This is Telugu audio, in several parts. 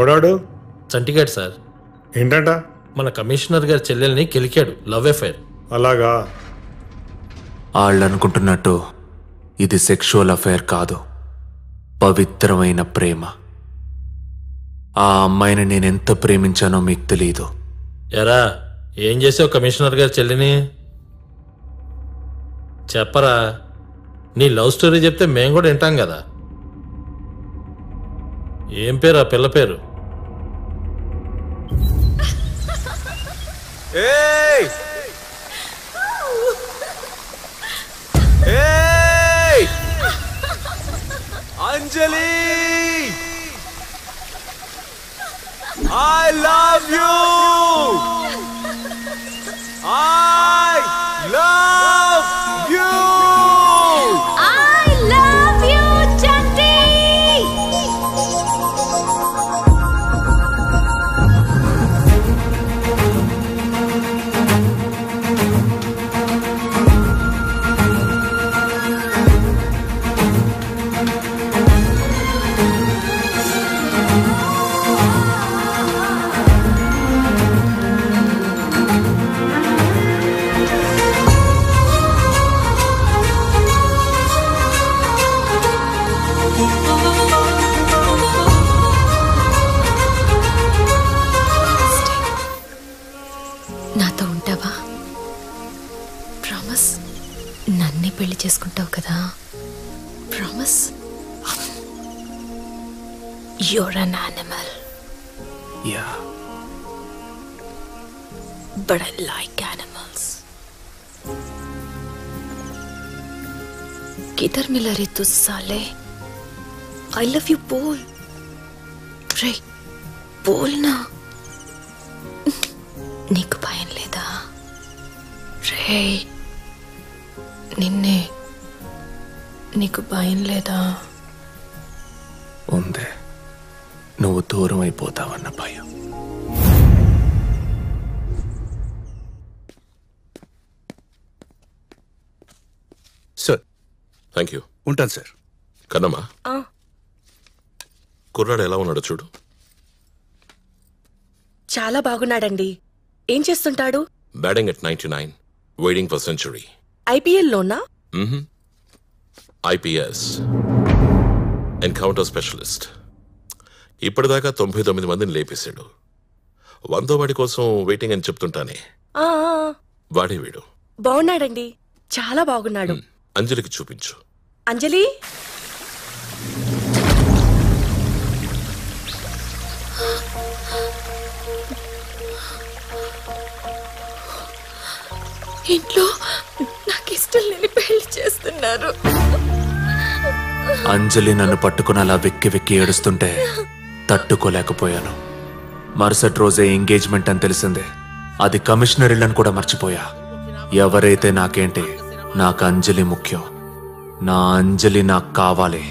ఎవడాడు? చంటిగాడు సార్. ఏంటంట? మన కమిషనర్ గారి చెల్లెల్ని కెలికాడు. Love affair. అలాగా? వాళ్ళు అనుకుంటున్నట్టు ఇది సెక్షువల్ అఫైర్ కాదు, పవిత్రమైన ప్రేమ. ఆ అమ్మాయిని నేనెంత ప్రేమించానో మీకు తెలీదు. ఎరా, ఏం చేసావు కమిషనర్ గారి చెల్లిని? చెప్పరా. నీ లవ్ స్టోరీ చెప్తే మేం కూడా వింటాం కదా. ఏం పేరు ఆ పిల్ల పేరు? అంజలి, I love you. I love you. I love you, Chanti. నాతో ఉంటావా? ప్రామిస్. నన్నే పెళ్లి చేసుకుంటావు కదా? Promise. You're an animal. Yeah. But I like animals. किधर मिला रे तू साले? I love you बोल. रे बोल ना. నీకు భయం లేదా రే? నిన్నే. నీకు భయం లేదా? ఉందే, నువ్వు దూరం అయిపోతావన్న భయం. సార్. Thank you. ఉంటాను సార్. కన్నమ్మా, కుర్రాడు ఎలా ఉన్నాడో చూడు. చాలా బాగున్నాడండి. ఏం చేస్తుంటాడు? Batting at 99, waiting for century. IPL లోనా? IPS, encounter specialist. ఇప్పటిదాకా 99 మందిని లేపేశాడు. 100వ వాడి కోసం వెయిటింగ్ అని చెప్తుంటానే, వాడే వీడు. బాగున్నాడండి, చాలా బాగున్నాడు. అంజలికి చూపించు. అంజలి, ఇంట్లో నాకు ఇష్టం లేని పెళ్లి చేస్తున్నారు. అంజలి నన్ను పట్టుకుని అలా వెక్కి వెక్కి ఏడుస్తుంటే తట్టుకోలేకపోయాను. మరుసటి రోజే ఎంగేజ్మెంట్ అని తెలిసిందే. అది కమిషనర్ ఇళ్ళని కూడా మర్చిపోయా. ఎవరైతే నాకేంటి, నాకు అంజలి ముఖ్యం. నా అంజలి నాకు కావాలి.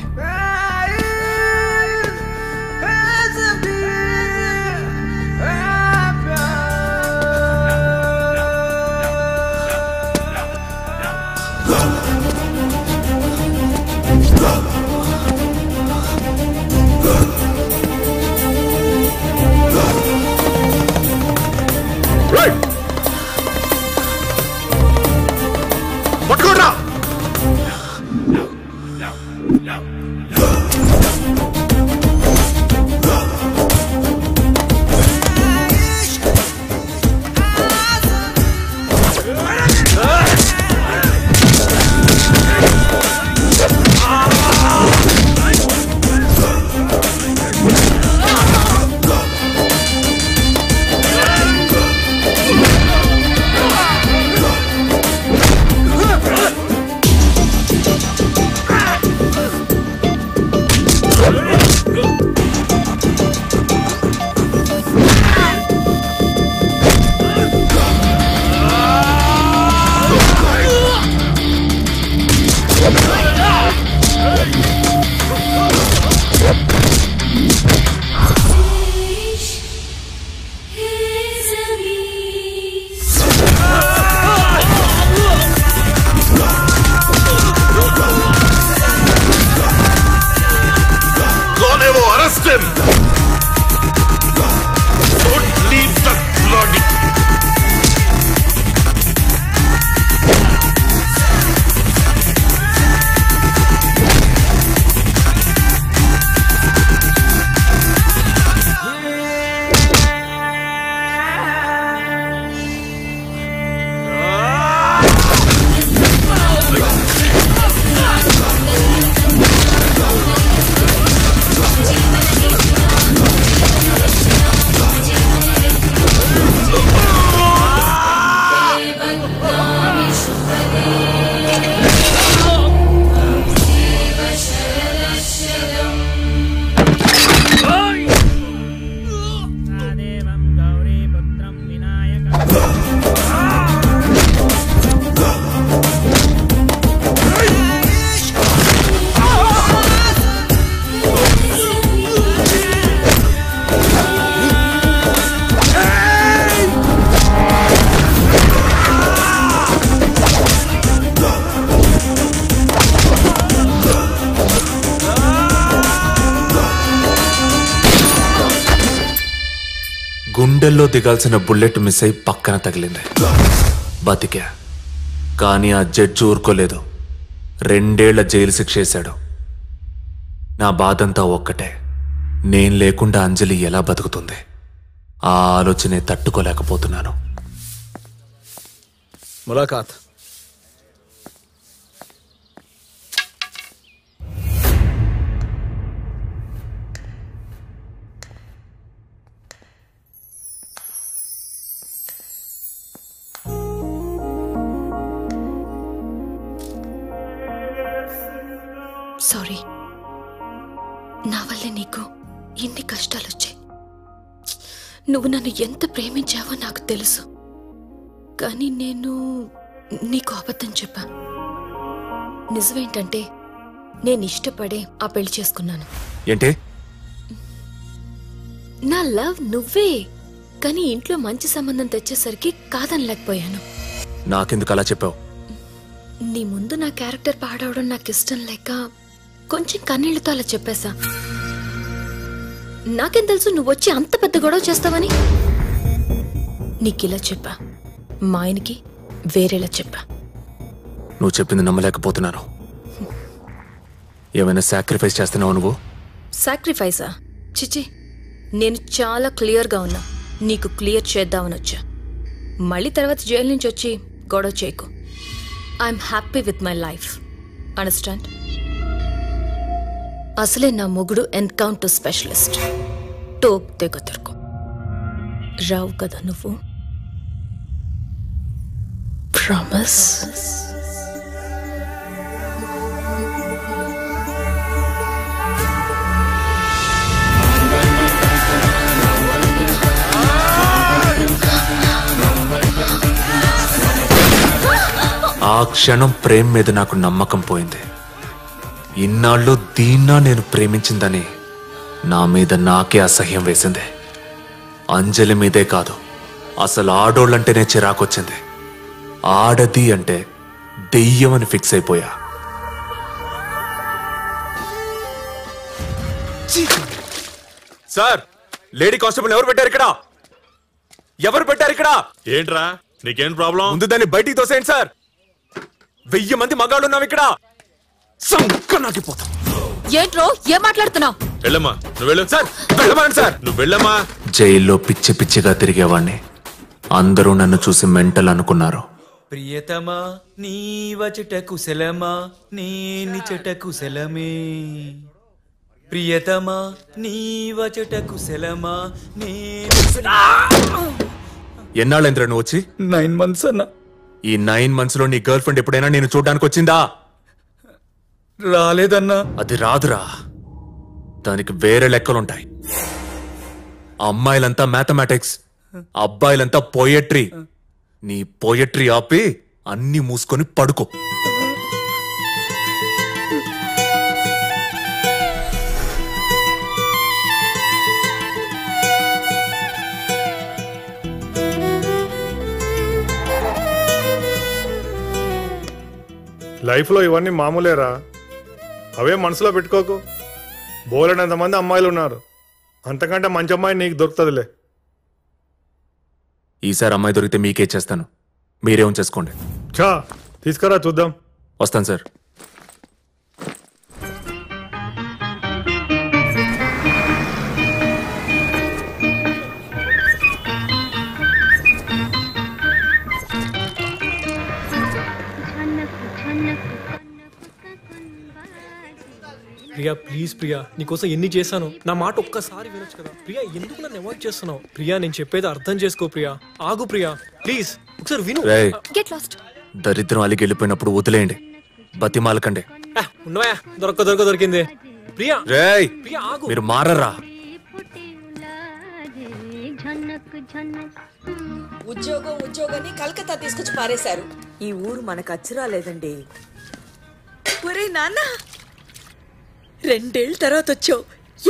Arrest him! గుండెల్లో దిగాల్సిన బుల్లెట్ మిస్ అయి పక్కన తగిలింది. బతికా. కానీ ఆ జడ్జి ఊరుకోలేదు. 2 ఏళ్ల జైలు శిక్ష వేశాడు. నా బాధంతా ఒక్కటే, నేను లేకుండా అంజలి ఎలా బతుకుతుంది? ఆ ఆలోచనే తట్టుకోలేకపోతున్నాను. ములాఖాత్. సారీ, నా వల్లే నీకు ఎన్ని కష్టాలు వచ్చాయి. నువ్వు నన్ను ఎంత ప్రేమించావో నాకు తెలుసు. కానీ నేను నీకు అబద్ధం చెప్పా. నిజమేంటంటే నేను ఇష్టపడే ఆ పెళ్లి చేసుకున్నాను. ఏంటి? నా లవ్ నువ్వే, కానీ ఇంట్లో మంచి సంబంధం తెచ్చేసరికి కాదనలేకపోయాను. నాకెందుకు అలా చెప్పావు? నీ ముందు నా క్యారెక్టర్ పాడవడం నాకు ఇష్టం లేక కొంచెం కన్నీళ్లతో అలా చెప్పేశా. నాకేం తెలుసు నువ్వు వచ్చి అంత పెద్ద గొడవ చేస్తావని. నీకిలా చెప్పా, మా ఆయనకి వేరేలా చెప్పా. నువ్వు చెప్పింది నమ్మలేకపోతున్నాను. ఏమైనా సాక్రిఫైస్ చేస్తున్నావు నువ్వు? సాక్రిఫైసా? చిచి, నేను చాలా క్లియర్గా ఉన్నా. నీకు క్లియర్ చేద్దామని వచ్చా. మళ్ళీ తర్వాత జైలు నుంచి వచ్చి గొడవ చేయకు. I'm happy with my life. Understand? అసలే నా మొగుడు ఎన్కౌంటర్ స్పెషలిస్ట్. టోక్ తెగతరుకు రావు కదా నువ్వు. ప్రామిస్? ఆ క్షణం ప్రేమ మీద నాకు నమ్మకం పోయింది. ఇన్నాళ్ళు దీన్నా నేను ప్రేమించిందని నా మీద నాకే అసహ్యం వేసింది. అంజలి మీదే కాదు, అసలు ఆడోళ్ళంటేనే చిరాకొచ్చింది. ఆడది అంటే దెయ్యం అని ఫిక్స్ అయిపోయా. సార్, లేడీ కానిస్టేబుల్ ఎవరు పెట్టారు ఇక్కడ? ఎవరు పెట్టారు ఇక్కడ? ఏంట్రా నీకేం ప్రాబ్లం? ముందు దాన్ని బయటికి తోసేయండి సార్. 1000 మంది మగాళ్ళు ఉన్నాం ఇక్కడ. సంకనాకిపోతాం. ఏంట్రో ఏం మాట్లాడుతున్నావు? వెళ్ళమ్మా, నువ్వు వెళ్ళు. సార్ వెళ్ళమనండి సార్. నువ్వు వెళ్ళమ్మా. జైల్లో పిచ్చి పిచ్చిగా తిరిగేవాణ్ణి. అందరూ నన్ను చూసి మెంటల్ అనుకున్నారు. ప్రియతమా నీ వచట కుశలమా నీ నిచట కుశలమే. ప్రియతమా నీ వచట కుశలమా నీ. ఎన్నాళ్ళేంద్ర నువ్వు వచ్చి? 9 months అన్నా. ఈ 9 months లో నీ గర్ల్ ఫ్రెండ్ ఎప్పుడైనా నేను చూడడానికి వచ్చిందా? రాలేదన్నా. అది రాదురా, దానికి వేరే లెక్కలుంటాయి. అమ్మాయిలంతా మ్యాథమెటిక్స్, అబ్బాయిలంతా పోయట్రీ. నీ పోయట్రీ ఆపి అన్ని మూసుకొని పడుకో. లైఫ్లో ఇవన్నీ మామూలేరా, అవే మనసులో పెట్టుకోకు. బోలెడంతమంది అమ్మాయిలు ఉన్నారు, అంతకంటే మంచి అమ్మాయి నీకు దొరుకుతుందిలే. ఈసారి అమ్మాయి దొరికితే మీకే చేస్తాను, మీరే ఉంచేసుకోండి. చా తీసుకురా చూద్దాం. వస్తాను సార్. ప్రియా ప్లీజ్ ప్రియా, నీకోసం ఎన్ని చేశాను. నా మాట ఒక్కసారి వినొచ్చు కదా. ప్రియా ఎందుకు నన్ను అవాయిడ్ చేస్తున్నావు? ప్రియా నేను చెప్పేది అర్థం చేసుకో. ప్రియా ఆగు. ప్రియా ప్లీజ్ ఒకసారి విను. Get lost. దరిద్రం అలిగి వెళ్ళిపోయినప్పుడు వదిలేయండి, బతిమాలకండి. ఉన్నాయా? దొరికింది. ప్రియా రేయ్, ప్రియా ఆగు. మీరు మారరా. ఉద్యోగాన్ని కలకత్తా తీసుకొచ్చి పారేశారు. ఈ ఊరు మనకు అచ్చరా లేదండి. ఒరే నాన్న, 2 ఏళ్ళ తర్వాత వచ్చావు,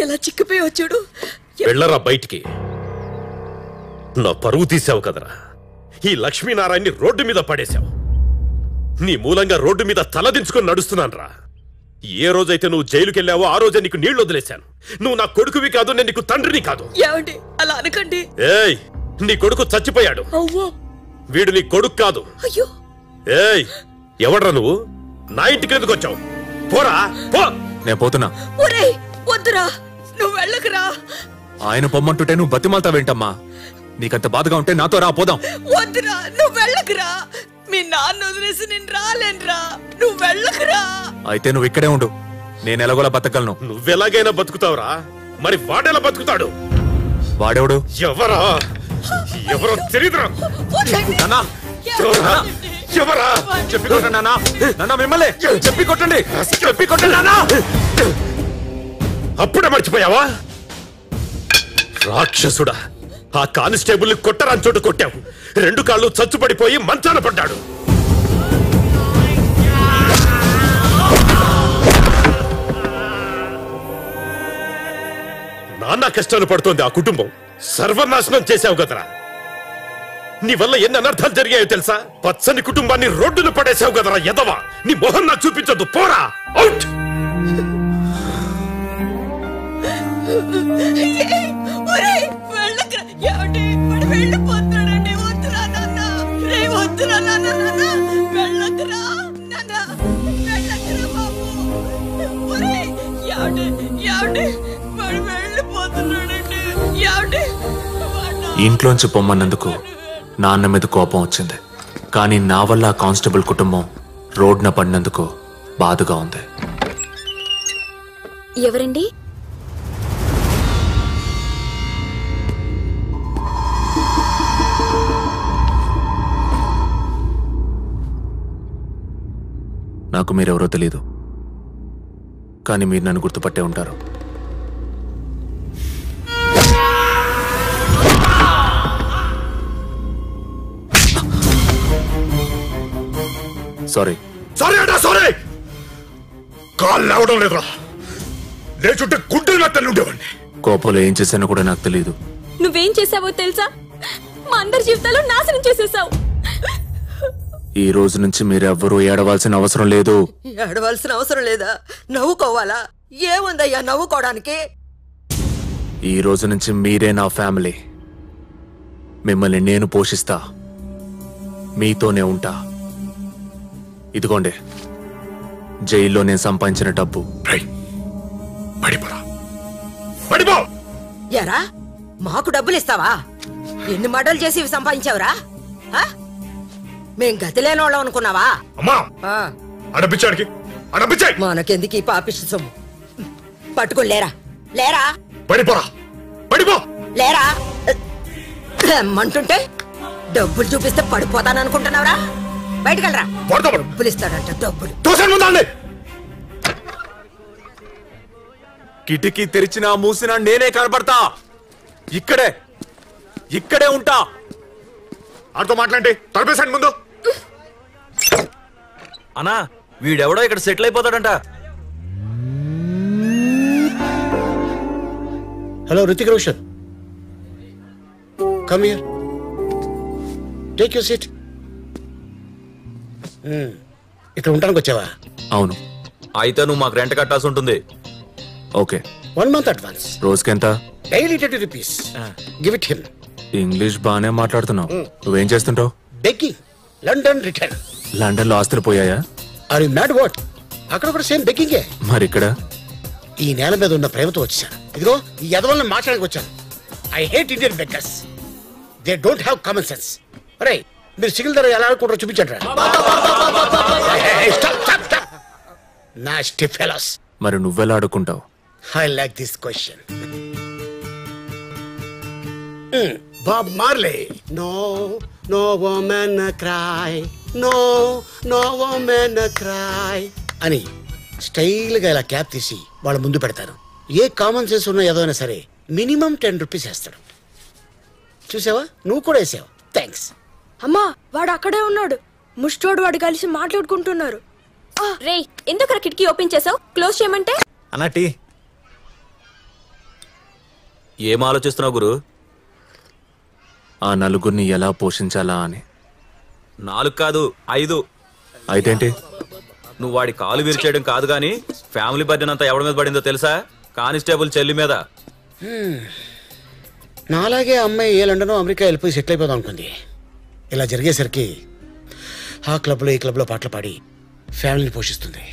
ఎలా చిక్కిపోయావు చూడు. వెళ్ళరా బయటికి. నా పరువు తీసావు కదరా. ఈ లక్ష్మీనారాయణని రోడ్డు మీద పడేశావు. నీ మూలంగా రోడ్డు మీద తలదించుకొని నడుస్తున్నాను రా. ఏ రోజైతే నువ్వు జైలుకి వెళ్ళావో ఆ రోజే నీకు నీళ్లు వదిలేశాను. నువ్వు నా కొడుకువి కాదు, నేను నీకు తండ్రిని కాదు. ఏమండి అలా అనకండి. ఏయ్, నీ కొడుకు చచ్చిపోయాడు. అవ్వో, వీడు నీ కొడుకు కాదు. అయ్యో. ఏయ్, ఎవడ్రా నువ్వు? నా ఇంటికి ఎందుకు వచ్చావు? పోరా పో. నేను పోతున్నా. ఒరేయ్ వద్దురా, నువ్వు వెళ్ళకురా. ఆయన పొమ్మంటుంటే నువ్వు బతిమాలతావేంటమ్మా? నీకంత బాధగా ఉంటే నాతో రా, పోదాం. వద్దురా, నువ్వు వెళ్ళకురా. మీ నాన్న వదిలేసి నేను రాలేనురా. నువ్వు వెళ్ళకురా. అయితే నువ్వు ఇక్కడే ఉండు, నేను ఎలాగోలా బతకగలను. నువ్వెలాగైనా బతుకుతావురా, మరి వాడెలా బతుకుతాడు? వాడెవడు? ఎవరో తెలియదురా. ఎవరా? చెప్పి కొట్టండి నాన్న. నాన్న మిమ్మల్ని చెప్పి కొట్టండి, చెప్పి కొట్టండి నాన్న. అప్పుడే మర్చిపోయావా? రాక్షసుడా, ఆ కానిస్టేబుల్ కొట్టరాని చోటు కొట్టావు. 2 కాళ్ళు చచ్చుపడిపోయి మంచాన పడ్డాడు. నాన్న కష్టాలు పడుతోంది ఆ కుటుంబం. సర్వనాశనం చేశావు కదరా. నీ వల్ల ఎన్ని అనర్థాలు జరిగాయో తెలుసా? పచ్చని కుటుంబాన్ని రోడ్డున పడేసావు కదరా ఎదవా. నీ మొహం నాకు చూపించొద్దు, పోరా అవుట్. వెళ్ళిపోతాడండి. వద్దురా నాన్న, రే వద్దురా నాన్న, వెళ్ళకురా నాన్న, వెళ్ళకురా బాబు. ఒరేయ్ ఏమండి, ఏమండి వాడు వెళ్ళిపోతున్నాడండి. ఏమండి ఇంట్లోంచి పొమ్మన్నందుకు నాన్న మీద కోపం వచ్చింది, కానీ నా వల్ల ఆ కానిస్టేబుల్ కుటుంబం రోడ్న పడినందుకు బాధగా ఉంది. ఎవరండి? నాకు మీరెవరో తెలీదు, కానీ మీరు నన్ను గుర్తుపట్టే ఉంటారు. సారీ. సారీ అడా సారీ. కాళ్ళు లేవడం లేదురా, లేచుంటే గుడ్డలు మెత్తలు ఉండేవాడిని. కోపంలో ఏం చేశానో కూడా నాకు తెలియదు. నువ్వేం చేసావో తెలుసా? మా అందరి జీవితాలు నాశనం చేసేసావు. ఈ రోజు నుంచి మీరెవ్వరూ ఏడవాల్సిన అవసరం లేదు. ఏడవలసిన అవసరం లేదా? నవ్వుకోవాలా? ఏముందయ్యా నవ్వుకోవడానికి? ఈ రోజు నుంచి మీరే నా ఫ్యామిలీ. మిమ్మల్ని నేను పోషిస్తా, మీతోనే ఉంటా. ఇదిగోండి జైల్లో నేను సంపాదించిన డబ్బు. ఎరా మాకు డబ్బులు ఇస్తావా? ఎన్ని మడలు చేసి ఇవి సంపాదించావురా? మేం గతి లేనోళ్ళం అనుకున్నావా? మనకెందుకు ఈ పాపిష్టి సొమ్ము? పట్టుకుని లేరా, లేరా, లేరా మంటుంటే డబ్బులు చూపిస్తే పడిపోతాననుకుంటున్నావురా? బయటకెళ్ళరా. డబ్బులు ఇస్తాడంట, డబ్బులు. కిటికీ తెరిచినా మూసినా నేనే కనబడతా. ఇక్కడే ఉంటా. ఆడితో మాట్లాడి తలపేసండి ముందు. అన్నా వీడెవడో ఇక్కడ సెటిల్ అయిపోతాడంట. Hello Hrithik Roshan, come here, take your seat. ఇక్కడ ఉండడానికి వచ్చావా? అవును. అయితే నువ్వు మాకు రెంట్ కట్టాల్సి ఉంటుంది. ఓకే. 1 month advance. రోజుకెంత? Daily 30 rupees. Give it him. English బానే మాట్లాడుతున్నావు. నువ్వేం చేస్తుంటావు? బెగ్గింగ్. London return. లండన్ లో ఆస్తులు పోయాయా? Are you mad what? అక్కడ కూడా సేమ్ బెగ్గింగే. మరి ఇక్కడ? ఈ నేల మీద ఉన్న ప్రేమతో వచ్చాను. ఇదిగో ఈ యదవల్ని మాట్లాడడానికి వచ్చాను. I hate Indian beggars. They don't have common sense. అరే మీరు సిగిల్ ధర ఎలా ఆడుకుంటారో చూపించండి. Nasty fellows. మరి నువ్వెలా ఆడుకుంటావు? I like this question. Bob Marley. No no woman cry, no no woman cry అని స్టైల్ గా ఇలా క్యాప్ తీసి వాళ్ళ ముందు పెడతారు. ఏ కామన్ సెన్స్ ఉన్న ఏదైనా సరే మినిమం 10 rupees వేస్తాడు. చూసావా, నువ్వు కూడా వేసావు. థ్యాంక్స్. అమ్మా వాడు అక్కడే ఉన్నాడు. ముష్టోడు వాడు కలిసి మాట్లాడుకుంటున్నారు. రే ఎందుకు కిటికీ ఓపెన్ చేసావు? క్లోజ్ చేయమంటే. అన్నటి ఏం ఆలోచిస్తున్నావు గురు? ఆ నలుగురిని ఎలా పోషించాలా అని. 4 కాదు 5. అయితేంటి? నువ్వు వాడి కాలు విరిచేయడం కాదు గాని ఫ్యామిలీ బర్డెన్ అంతా ఎవరి మీద పడిందో తెలుసా? కానిస్టేబుల్ చెల్లి మీద. నాలాగే అమ్మాయి ఏ లండన్ అమెరికా వెళ్ళిపోయి సెటిల్ అయిపోదాం అనుకుంది. ఇలా జరిగేసరికి ఆ క్లబ్లో ఈ క్లబ్లో పాటలు పాడి ఫ్యామిలీని పోషిస్తుంది.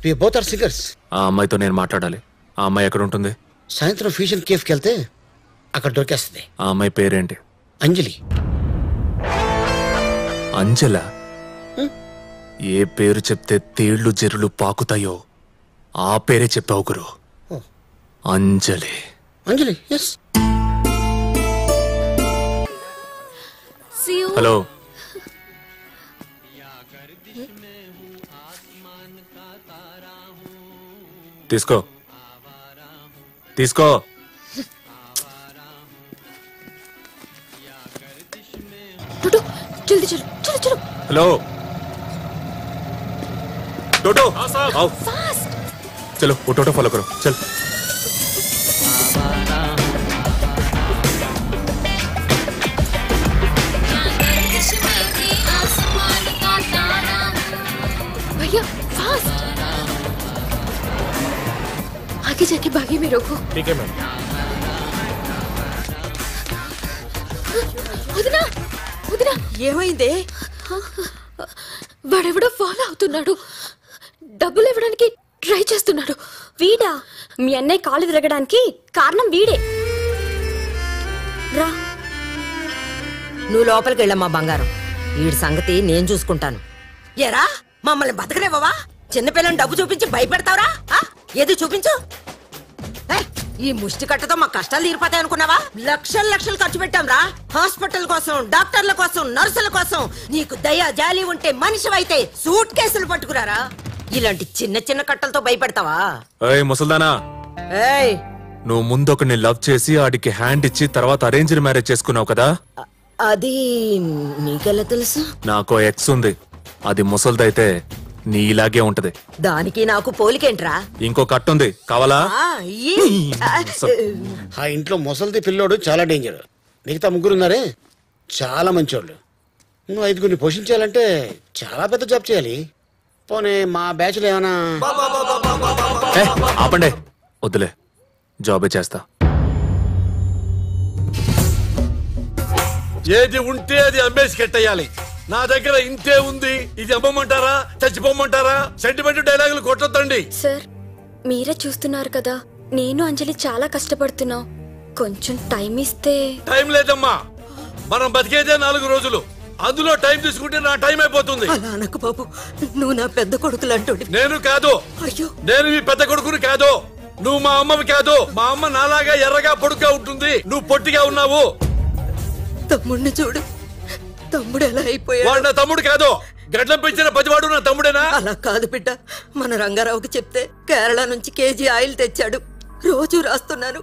We both are singers. ఆ అమ్మాయితో నేను మాట్లాడాలి. ఆ అమ్మాయి ఎక్కడ ఉంటుంది? సాయంత్రం ఫ్యూజన్ కేఫ్కి వెళ్తే అక్కడ దొరికేస్తుంది. ఆ అమ్మాయి పేరేంటి? అంజలి. అంజల? ఏ పేరు చెప్తే తేళ్లు జెరులు పాకుతాయో ఆ పేరే చెప్పావు గురు. అంజలి. అంజలి, ఎస్. హలో. తీసుకో తీసుకో. జల్దీ చలో చలో చలో. హలో टोटो आओ चलो वो टोटो फॉलो करो चल. भैया फास्ट आगे जाके बागी में रोको. ठीक है मैम. వదినా వదినా ఏమైందే? వాడెవడో ఫాలో అవుతున్నాడు. డబ్బులు ఇవ్వడానికి ట్రై చేస్తున్నాడు. వీడా? మీ అన్నయ్య కాలు విరగడానికి కారణం వీడే. రా నువ్వు లోపలికి వెళ్ళమ్మా బంగారం. వీడి సంగతి నేను చూసుకుంటాను. ఎరా మమ్మల్ని బతకలేవా? చిన్నపిల్లని డబ్బు చూపించి భయపెడతావురా? ఏది చూపించు. ఈ ముష్టి కట్టతో మా కష్టాలు తీరిపోతాయి అనుకున్నావా? లక్షలు లక్షలు ఖర్చు పెట్టాం రా. హాస్పిటల్ కోసం, డాక్టర్ల కోసం, నర్సుల కోసం. నీకు దయ జాలి ఉంటే మనిషివైతే సూట్ కేసులు పట్టుకురారా. ఇలాంటి చిన్న చిన్న కట్టలతో భయపెడతావా? ఏయ్ ముసల్దానా, ఏయ్ నువ్వు ముందు ఒకరిని లవ్ చేసి ఆడికి హ్యాండ్ ఇచ్చి తర్వాత అరేంజ్డ్ మ్యారేజ్ చేసుకున్నావు కదా? అది నీకెలా తెలుసు? నాకు ఎక్స్ ఉంది. అది ముసల్దైతే నీ ఇలాగే ఉంటది. దానికి నాకు పోలికేంట్రా? ఇంకో కట్టు ఉంది, కావాలా? ఆ ఇంట్లో ముసలిది పిల్లోడు చాలా డేంజర్. మిగతా ముగ్గురు ఉన్నారే చాలా మంచోళ్ళు. నువ్వు ఐదుగురిని పోషించాలంటే చాలా పెద్ద జాబ్ చేయాలి. పోనీ మా బ్యాచ్ లో ఏమైనా? ఆపండి, వద్దులే, జాబే చేస్తా. ఏది ఉంటే అది అమ్మేసి కట్టేయాలి. నా దగ్గర ఇంతే ఉంది, ఇది అమ్మమంటారా చచ్చిపోమంటారా? సెంటిమెంట్ డైలాగులు కొట్టొద్దండి. సార్ మీరే చూస్తున్నారు కదా, నేను అంజలి చాలా కష్టపడుతున్నాం. కొంచెం టైం ఇస్తే. టైం లేదమ్మా, మనం బతికేదే 4 రోజులు. అందులో టైం తీసుకుంటే నా టైం అయిపోతుంది. అలా అనకు బాబు, నువ్వు నా పెద్ద కొడుకులు అంటోడి. నేను కాదు. అయ్యో, నేను మీ పెద్ద కొడుకుని కాదు. నువ్వు మా అమ్మవి కాదు. మా అమ్మ నాలాగా ఎర్రగా పొడుగ్గా ఉంటుంది, నువ్వు పొట్టిగా ఉన్నావు. తమ్ముడిని చూడు, తమ్ముడు ఎలా అయిపోయాడు. వాడు నా తమ్ముడు కాదు, గడ్డం పెంచిన పతివాడు నా తమ్ముడేనా? అలా కాదు బిడ్డ, మన రంగారావుకి చెప్తే కేరళ నుంచి కేజీ ఆయిల్ తెచ్చాడు. రోజు రాస్తున్నాను.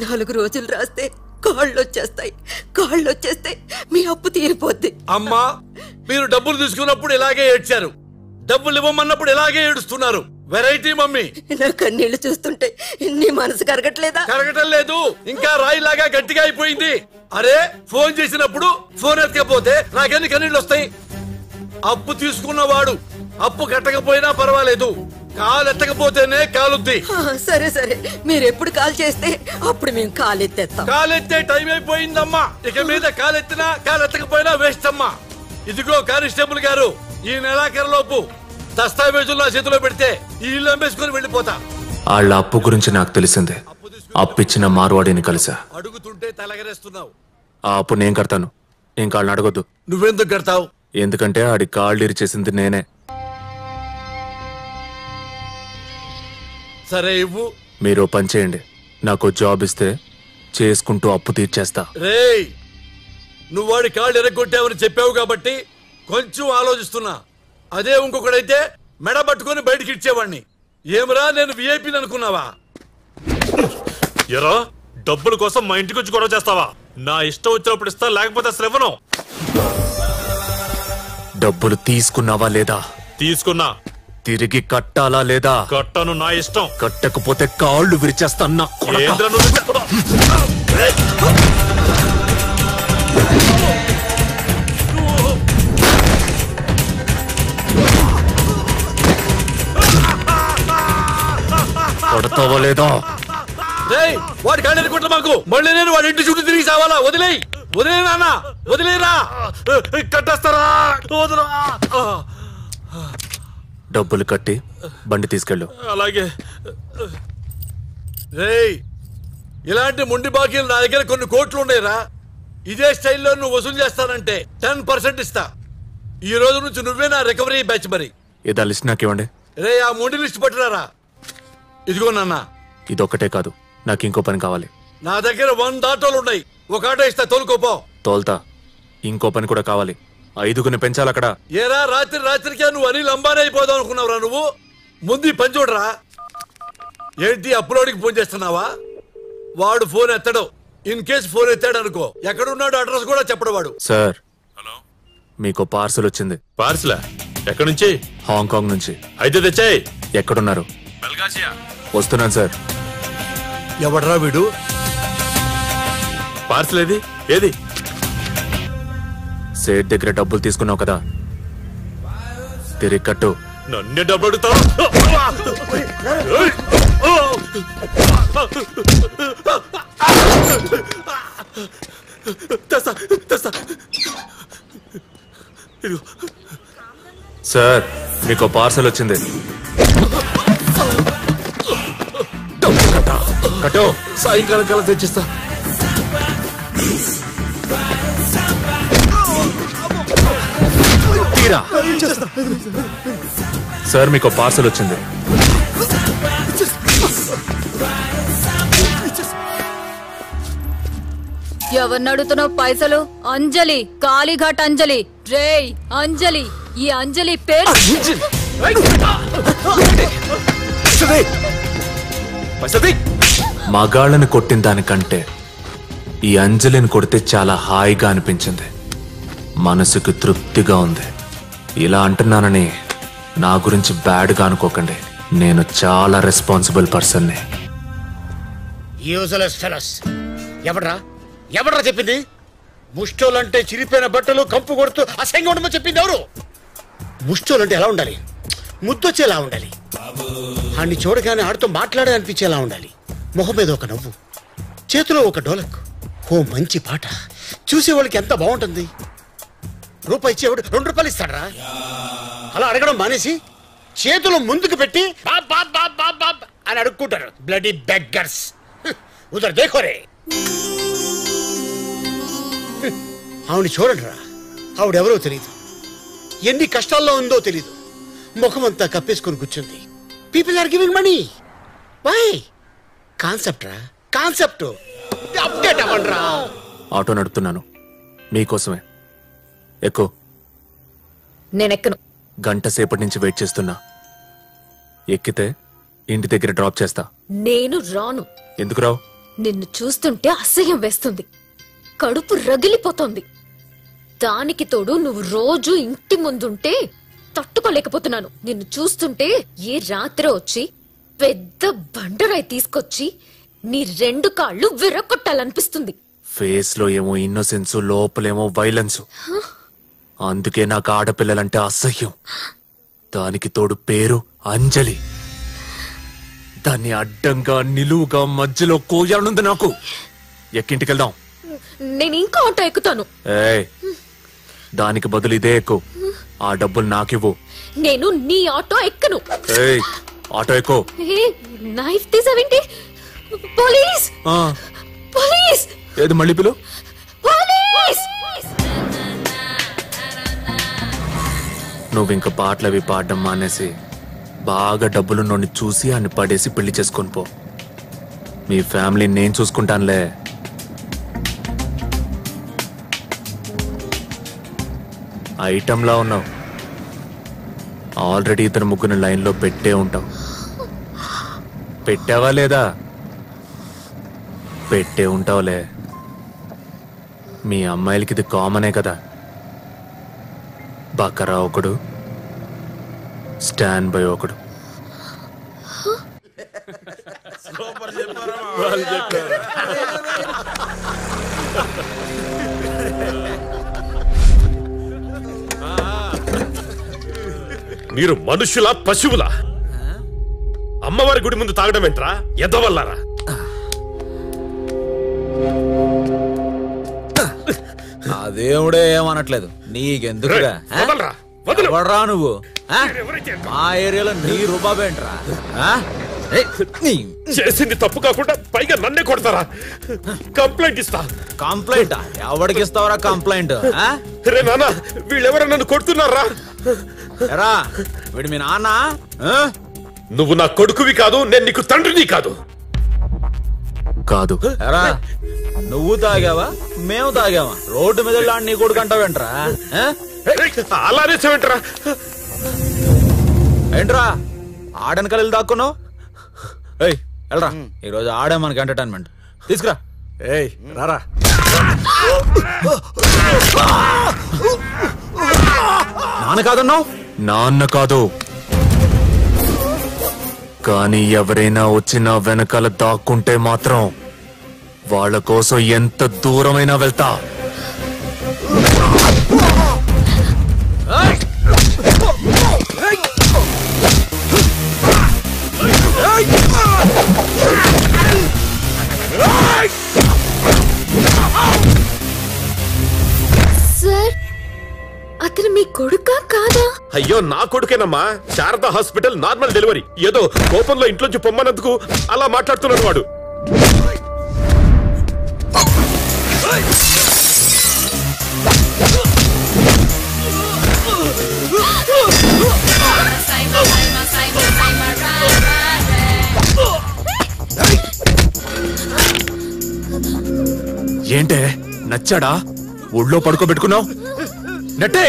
4 రోజులు రాస్తే కాళ్ళు వచ్చేస్తే మీ అప్పు తీరిపోద్ది. అమ్మా, మీరు డబ్బులు తీసుకున్నప్పుడు ఇలాగే ఏడ్చారు, డబ్బులు ఇవ్వమన్నప్పుడు ఇలాగే ఏడుస్తున్నారు. Variety mummy. నా కన్నీళ్లు చూస్తుంటే నీ మనసు కరగట్లేదా? కరగటం లేదు, ఇంకా రాయిలాగా గట్టిగా అయిపోయింది. అరే, ఫోన్ చేసినప్పుడు ఫోన్ ఎత్తకపోతే నాకెన్ని కన్నీళ్ళు వస్తాయి? అప్పు తీసుకున్నవాడు అప్పు కట్టకపోయినా పర్వాలేదు, కాలు ఎత్తకపోతేనే కాలుద్ది. సరే సరే, మీరు ఎప్పుడు కాల్ చేస్తే అప్పుడు మేము కాలెత్తేస్తాం. కాలెత్తే టైం అయిపోయిందమ్మా. ఇక మీద కాలెత్తినా కాలెత్తకపోయినా వేస్ట్ అమ్మా. ఇదిగో కానిస్టేబుల్ గారు, ఈ నెలాఖరులోపు దస్తావేజులు నా చేతిలో పెడితే ఈ ఇల్లు అమ్మేసుకుని వెళ్ళిపోతా. వాళ్ళ అప్పు గురించి నాకు తెలిసిందే. అప్పిచ్చిన మార్వాడిని కలిసా. అడుగుతుంటే తలగరేస్తున్నావు. ఆ అప్పు నేను కడతాను, ఇంకా వాళ్ళని అడగొద్దు. నువ్వెందుకు కడతావు? ఎందుకంటే ఆడి కాళ్ళు ఇరిచేసింది నేనే. సరే ఇవ్వు. మీరు పని చేయండి, నాకు జాబ్ ఇస్తే చేసుకుంటూ అప్పు తీర్చేస్తా. రేయ్, నువ్వు వాడి కాళ్ళు ఎరగొట్టావని చెప్పావు కాబట్టి కొంచెం ఆలోచిస్తున్నా. అదే ఇంకొకడైతే మెడ పట్టుకుని బయటికి ఇచ్చేవాడిని. ఏమరా, నేను విఐపీని అనుకున్నావా? ఎరా, డబ్బుల కోసం మా ఇంటికి వచ్చి గొడవ చేస్తావా? నా ఇష్టం వచ్చినప్పుడు ఇస్తా, లేకపోతే అసలు ఇవ్వను. డబ్బులు తీసుకున్నావా లేదా? తీసుకున్నా. తిరిగి కట్టాలా లేదా? కట్టను, నా ఇష్టం. కట్టకపోతే కాళ్ళు విరిచేస్తాను. పోతావో లేదో. వాడి కాళ్ళని కొట్ల మాకు మళ్ళీ నేను వాడి ఇంటి చుట్టూ తిరిగి సావాలా? వదిలే నాన్న, వదిలేరా, కట్టేస్తారా? డబ్బులు కట్టి బండి తీసుకెళ్ళు. అలాగే. రేయ్, ఇలాంటి మొండి బాకీలు నా దగ్గర కొన్ని కోట్లు ఉన్నాయిరా. ఇదే స్టైల్లో నువ్వు వసూలు చేస్తానంటే 10% ఇస్తా. ఈ రోజు నుంచి నువ్వే నా రికవరీ బ్యాచ్. మరి ఇదా లిస్ట్ నాకు ఇవ్వండి. రే, ఆ మొండి లిస్ట్ పట్టురారా. ఇదిగో నాన్న. ఇదొక్కటే కాదు, నాకు ఇంకో పని కావాలి. నా దగ్గర 100 ఆటోలు ఉన్నాయి. ఒక ఆటో ఇస్తా, తోలుకోపో. తోల్తా. ఇంకో పని కూడా కావాలి. 5గురిని పెంచాలి అక్కడ. ఏరా, రాత్రికే నువ్వు అనిల్ అంబానీ అయిపోదాం అనుకున్నావురా? నువ్వు ముందు పని చూడరా. ఏంటి అప్లోడ్కి ఫోన్ చేస్తున్నావా? వాడు ఫోన్ ఎత్తడు. ఇన్ కేసు ఫోన్ ఎత్తాడు అనుకో, ఎక్కడున్నాడు అడ్రస్ కూడా చెప్పడు వాడు. సార్, మీకు పార్సల్ వచ్చింది. పార్సలా? ఎక్కడి నుంచి? హాంకాంగ్ నుంచి. అయితే తెచ్చాయి. ఎక్కడున్నారు? వస్తున్నాను సార్. ఎవడరా వీడు? పార్సల్ ఏది? ఏది? సేట్ దగ్గర డబ్బులు తీసుకున్నావు కదా, తిరిగి కట్టు. నన్నే డబ్బులు అడుగుతావు? సార్, మీకు పార్సల్ వచ్చింది. కట్టో, సాయంకాలం కల్లా తెచ్చిస్తా. తీరా. సార్, మీకు పార్సల్ వచ్చింది. ఎవరిని అడుగుతున్నావు పైసలు? అంజలి, కాళీఘాట్ అంజలి. రేయ్ అంజలి, ఈ అంజలి పేరు మగాళ్ళని కొట్టిన దానికంటే ఈ అంజలిని కొడితే చాలా హాయిగా అనిపించింది. మనసుకు తృప్తిగా ఉంది. ఇలా అంటున్నానని నా గురించి బ్యాడ్గా అనుకోకండి. నేను చాలా రెస్పాన్సిబుల్ పర్సన్ని. ఎవడ్రా చెప్పింది? ముష్టోలంటే చిరిపోయిన బట్టలు కంపు కొడుతూ అసహ్యంగా ఉండమని చెప్పింది ఎవరు? ముష్టోలంటే ఎలా ఉండాలి? ముద్దొచ్చేలా ఉండాలి. ఆడిని చూడగానే ఆడితో మాట్లాడే అనిపించేలా ఉండాలి. మొహం మీద ఒక నవ్వు, చేతిలో ఒక డోలక్, ఓ మంచి పాట. చూసేవాళ్ళకి ఎంత బాగుంటుంది. రూపాయి ఇచ్చేవాడు 2 రూపాయలు ఇస్తాడరా. అలా అడగడం మానేసి చేతులు ముందుకు పెట్టి Bob Bob Bob Bob Bob అని అడుక్కుంటారు. Bloody beggars. ఉదర్ దేఖోరే. ఆవిడ చూడండిరా. ఆవిడెవరో తెలీదు, ఎన్ని కష్టాల్లో ఉందో తెలీదు. ముఖం అంతా కప్పేసుకొని కూర్చుంది. People are giving money. Why? Concept రా, కాన్సెప్ట్. అప్డేట్ అవ్వండిరా. ఆటో నడుపుతున్నాను మీకోసమే. ఎక్కు. నేనెక్కను. గంట సేపటి నుంచి వెయిట్ చేస్తున్నా. ఎక్కితే ఇంటి దగ్గర డ్రాప్ చేస్తా. నేను రాను. ఎందుకు రావు? నిన్ను చూస్తుంటే అసహ్యం వేస్తుంది. కడుపు రగిలిపోతోంది. దానికి తోడు నువ్వు రోజు ఇంటి ముందుంటే తట్టుకోలేకపోతున్నాను. నిన్ను చూస్తుంటే ఏ రాత్రి వచ్చి పెద్ద బండరాయి తీసుకొచ్చి నీ 2 కాళ్ళు విరగొట్టాలనిపిస్తుంది. ఫేస్ లో ఏమో ఇన్నోసెన్స్, లోపలేమో వైలెన్స్. అందుకే నాకు ఆడపిల్లలంటే అసహ్యం. దానికి తోడు పేరు అంజలి. దాన్ని అడ్డంగా నిలువుగా మధ్యలో కోయాలనుంది నాకు. ఎక్కింటికెళ్దాం. నేను ఇంకా ఆటో ఎక్కుతాను. ఏయ్, దానికి బదులు ఇదే ఎక్కు. ఆ డబ్బులు నాకివ్వు. నేను నీ ఆటో ఎక్కను. ఏయ్, ఆటో ఎక్కు. నైఫ్ తీసావేంటి? Police, police. ఏది మళ్ళీ పిలు? పోలీస్. నువ్వు ఇంక పాటలవి పాడడం మానేసి బాగా డబ్బులున్నోడిని చూసి అని పడేసి పెళ్లి చేసుకొని పో. మీ ఫ్యామిలీ నేను చూసుకుంటానులే. ఐటంలా ఉన్నావు. ఆల్రెడీ 2-3 లైన్లో పెట్టే ఉంటావు. పెట్టావా లేదా? పెట్టే ఉంటావులే. మీ అమ్మాయిలకి ఇది కామనే కదా. బకరా ఒకడు, స్టాండ్ బై ఒకడు. మీరు మనుషులా, పశువులా? అమ్మవారి గుడి ముందు తాగడం ఏంట్రా ఎద్దవల్లారా అదేముడే ఏమనట్లేదు నీకెందుకురా వదలరా నువ్వు మా ఏరియాలో నీ రూబాబేంట్రా చేసింది తప్పు కాకుండా పైగా నన్నే కొడతారా కంప్లైంట్ ఇస్తా కంప్లైంట్ ఎవరికి ఇస్తావరా కంప్లైంట్ రే నాన్న వీళ్ళెవరో నన్ను కొడుతున్నారా ఎరా వీడు మీ నాన్న నువ్వు నా కొడుకువి కాదు నేను నీకు తండ్రిని కాదు కాదు ఎరా నువ్వు తాగావా మేము తాగావా రోడ్డు మీద నీ కొడుకు అంటావేంట్రా అలానే చెవేంట్రా ఏంట్రా ఆడనకలు దాక్కున్నావు ఏయ్ వెళ్ళరా ఈరోజు ఆడే మనకి ఎంటర్టైన్మెంట్ తీసుకురా ఏయ్ రారా నాన్న కాదన్నావు నాన్న కాదు కానీ ఎవరైనా వచ్చినా వెనకాల దాక్కుంటే మాత్రం వాళ్ళ కోసం ఎంత దూరమైనా వెళ్తా సార్ అతను మీ కొడుకా కాదా? అయ్యో నా కొడుకేనమ్మా శారదా హాస్పిటల్ నార్మల్ డెలివరీ ఏదో కోపంలో ఇంట్లోంచి పొమ్మన్నందుకు అలా మాట్లాడుతున్నాడు వాడు ఏంటే నచ్చాడా ఒళ్ళో పడుకోబెట్టుకున్నావు నెట్టే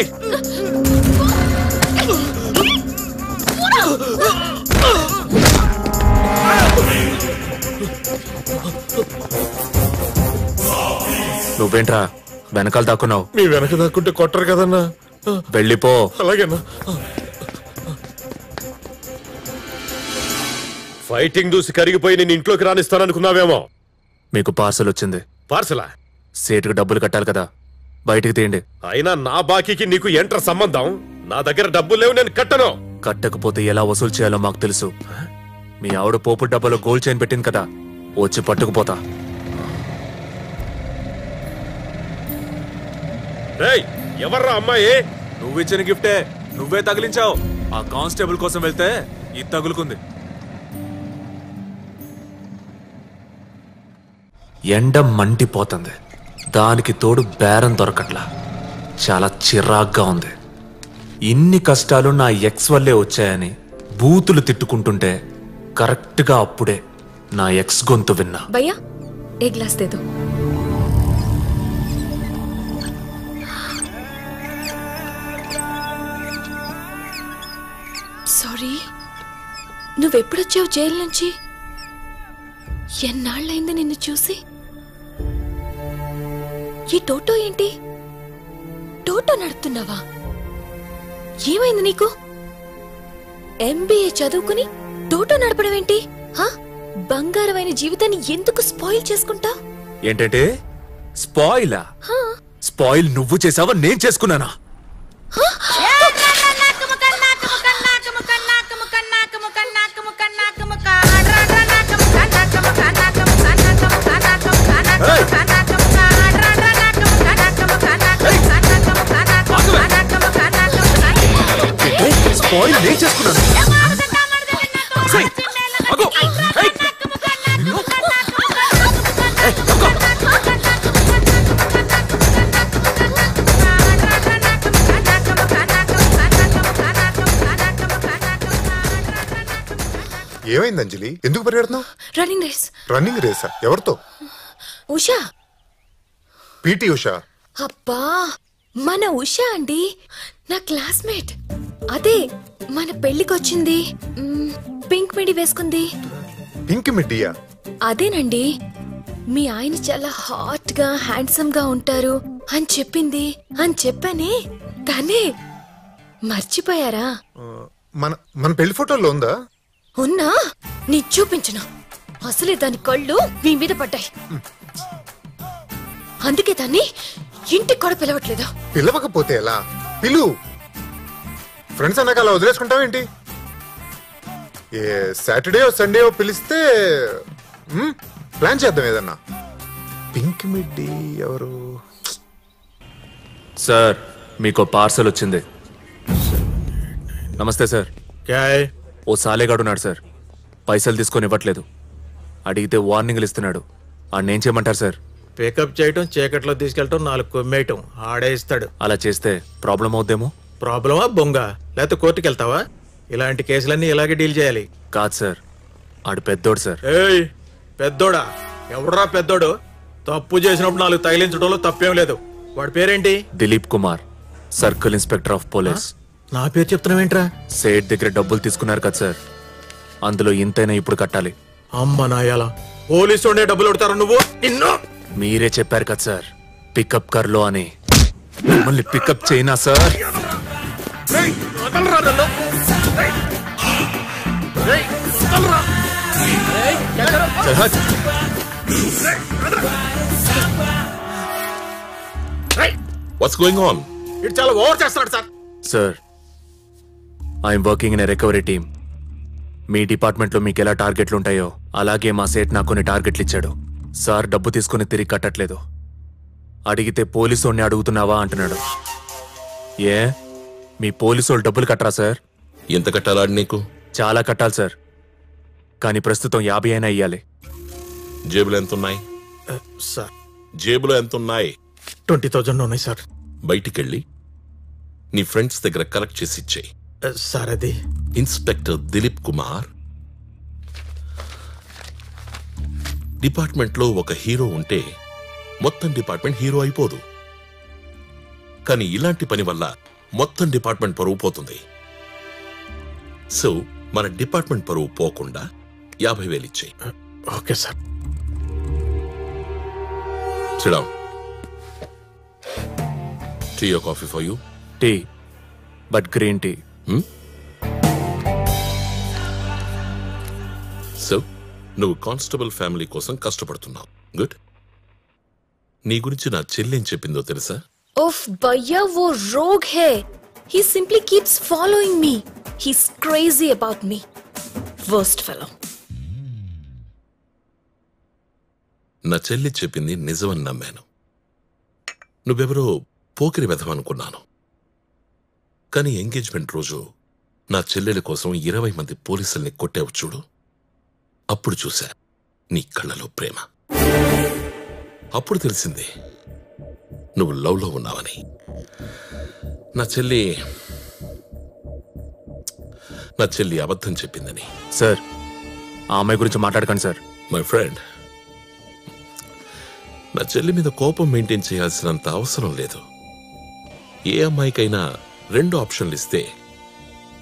నువ్వేంట్రా వెనకాల దాక్కున్నావు మీ వెనక దాక్కుంటే కొట్టరు కదన్నా వెళ్ళిపో అలాగేనా ఫైటింగ్ చూసి కరిగిపోయి నేను ఇంట్లోకి రానిస్తాననుకున్నావేమో మీకు పార్సల్ వచ్చింది పార్సలా సేటుకు డబ్బులు కట్టాలి కదా బయటికి తీయండి అయినా నా బాకీకి నీకు ఏంట్రా సంబంధం నా దగ్గర డబ్బులు లేవు నేను కట్టను కట్టకపోతే ఎలా వసూలు చేయాలో మాకు తెలుసు మీ ఆవిడ పోపు డబ్బాలో గోల్డ్ చైన్ పెట్టింది కదా వచ్చి పట్టుకుపోతా రేయ్ ఎవర్రా అమ్మాయి నువ్విచ్చిన గిఫ్టే నువ్వే తగిలించావు ఆ కానిస్టేబుల్ కోసం వెళ్తే ఇది తగులుకుంది ఎండ మండిపోతుంది దానికి తోడు బేరం దొరకట్లా చాలా చిరాగ్గా ఉంది ఇన్ని కష్టాలు నా ఎక్స్ వల్లే వచ్చాయని బూతులు తిట్టుకుంటుంటే కరెక్ట్గా అప్పుడే నా ఎక్స్ గొంతు విన్నా భయ్యా ఏ గ్లాస్ దే దో సారీ నువ్వెప్పుడొచ్చావు జైలు నుంచి ఎన్నాళ్ళైంది నిన్ను చూసి ఈ టోటో ఏంటి టోటో నడుపుతున్నావా ఏమైంది నీకు ఎంబీఏ చదువుకుని టోటో నడపడం ఏంటి బంగారమైన జీవితాన్ని ఎందుకు స్పాయిల్ చేసుకుంటా ఏంటంటే స్పాయిలా స్పాయిల్ నువ్వు చేసావా నేను చేసుకున్నానా స్పాయిల్ నేను చేసుకున్నాను ఏమైంది అంజలి ఎందుకు పరిగెడుతున్నావు రన్నింగ్ రేస్ రన్నింగ్ రేసా ఎవరితో ఉషా పీటీ ఉషా అబ్బా మన ఉషా అండి నా క్లాస్మేట్ అదే మన పెళ్లికొచ్చింది పింక్ మిడి వేసుకుంది పింక్ మిడ్డియా అదేనండి మీ ఆయన చాలా హాట్ గా హ్యాండ్సమ్ గా ఉంటారు అని చెప్పింది అని చెప్పానే తనే మర్చిపోయారా మన మన పెళ్లి ఫోటోలో ఉందా ఉన్నా నీ చూపించను అసలే దాని కళ్ళు మీ మీద పడ్డాయి అందుకే దాన్ని ఇంటికి కూడా పిలవట్లేదు పిలవకపోతే ఎలా పిలు ఫ్రెండ్స్ అన్నాక అలా వదిలేసుకుంటావేంటి సాటర్డే సండే పిలిస్తే ప్లాన్ చేద్దాం ఏదన్నా. పింక్ మిడ్డీ ఎవరు? సార్ మీకు పార్సల్ వచ్చింది. నమస్తే సార్. ఓ సాలేగాడు ఉన్నాడు సార్, పైసలు తీసుకొని ఇవ్వట్లేదు. అడిగితే వార్నింగ్లు ఇస్తున్నాడు. ఆడేం చేయమంటారు సార్? పికప్ చేయటం, చీకట్లో తీసుకెళ్ళటం, 4 కొమ్మేయటం. ఆడే ఇస్తాడు. అలా చేస్తే ప్రాబ్లం అవుద్దేమో. ప్రాబ్లమా బొంగ? లేకపోతే కోర్టుకి వెళ్తావా? ఇలాంటి కేసులన్నీ ఇలాగే డీల్ చేయాలి. కాదు సార్, ఆడు పెద్దోడు సార్. ఏయ్ పెద్దోడా? ఎవడరా పెద్దోడు? తప్పు చేసినప్పుడు 4 తగిలించడంలో తప్పేం లేదు. వాడి పేరేంటి? Dilip Kumar, circle inspector of police. నా పేరు చెప్తున్నావేంట్రా? సేట్ దగ్గర డబ్బులు తీసుకున్నారు కదా సార్, అందులో ఇంతైనా ఇప్పుడు కట్టాలి. అమ్మ నాయాల, పోలీసు ఉండే డబ్బులు కొడతారు నువ్వు? మీరే చెప్పారు కదా సార్ పికప్ కర్లో అని. మిమ్మల్ని పికప్ చేయనా సార్? What's going on? ఇటు చాలా ఓవర్ చేస్తున్నాడు sir. Sir, I'm working in a recovery team. మీ డిపార్ట్మెంట్లో మీకు ఎలా టార్గెట్లు ఉంటాయో అలాగే మా సేట్ నాకు కొన్ని టార్గెట్లు ఇచ్చాడు. సార్ డబ్బు తీసుకుని తిరిగి కట్టట్లేదు. అడిగితే పోలీసోడిని అడుగుతున్నావా అంటున్నాడు. ఏ మీ పోలీసోళ్ళు డబ్బులు కట్టరా సార్? ఎంత కట్టాలా నీకు? చాలా కట్టాలి సార్, కానీ ప్రస్తుతం 50 అయినా ఇయ్యాలి. జేబులో ఎంతున్నాయి సార్? జేబులో ఎంతున్నాయి? 20,000 ఉన్నాయి సార్. బయటికెళ్ళి నీ ఫ్రెండ్స్ దగ్గర కలెక్ట్ చేసి ఇచ్చేయి. సార్ అది ఇన్స్పెక్టర్ దిలీప్ కుమార్. డిపార్ట్మెంట్లో ఒక హీరో ఉంటే మొత్తం డిపార్ట్మెంట్ హీరో అయిపోదు. కానీ ఇలాంటి పని వల్ల మొత్తం డిపార్ట్మెంట్ పరువు పోతుంది. సో మన డిపార్ట్మెంట్ పరువు పోకుండా 50,000 ఇచ్చేయి. Okay sir. Sit down. Tea or coffee for you? Tea, but green tea. So నువ్వు కానిస్టేబుల్ ఫ్యామిలీ కోసం కష్టపడుతున్నావు. గుడ్. నీ గురించి నా చెల్లేం చెప్పిందో తెలుసా? ఓఫ్ భయ్యా, वो रोग है. He simply keeps following me. He's crazy about me. Worst fellow. నా చెల్లి చెప్పింది నిజమని నమ్మాను. నువ్వెవరో పోకిరి వెధవనుకున్నాను. కానీ ఎంగేజ్మెంట్ రోజు నా చెల్లెలి కోసం 20 మంది పోలీసుల్ని కొట్టావు చూడు, అప్పుడు చూశా నీ కళ్ళలో ప్రేమ. అప్పుడు తెలిసింది నువ్వు లవ్లో ఉన్నావని. నా చెల్లి అబద్ధం చెప్పిందని. సార్, ఆ అమ్మాయి గురించి మాట్లాడకండి సార్. మై ఫ్రెండ్, నా చెల్లి మీద కోపం మెయింటైన్ చేయాల్సినంత అవసరం లేదు. ఏ అమ్మాయికైనా 2 ఆప్షన్లు ఇస్తే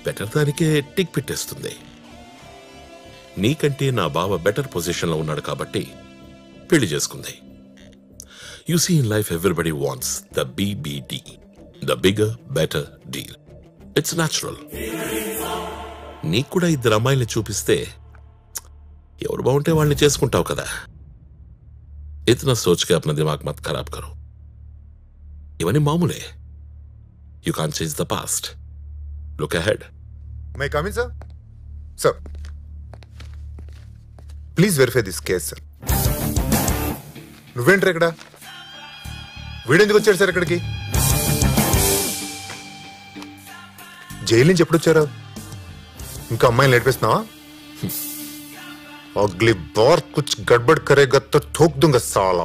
బెటర్ దానికే టిక్ పెట్టేస్తుంది. నీకంటే నా బావ బెటర్ పొజిషన్లో ఉన్నాడు కాబట్టి పెళ్లి చేసుకుంది. You see in life everybody wants the BBD, the bigger better deal. It's natural. నీకు కూడా 2 అమ్మాయిల్ని చూపిస్తే ఎవరు బాగుంటే వాళ్ళని చేసుకుంటావు కదా. इतना सोच के अपना दिमाग मत खराब करो. इवनी मामूले. You can't change the past. Look ahead. May I come in, sir? Sir, please verify this case, sir. నువ్వేంట్రా ఇక్కడ? వీడెందుకు వచ్చాడు సార్ ఇక్కడికి? జైలు నుంచి ఎప్పుడు వచ్చారా? ఇంకా అమ్మాయిని నేర్పిస్తున్నావా? अगली बार कुछ गड़बड़ करेगा तो ठोक दूंगा साला.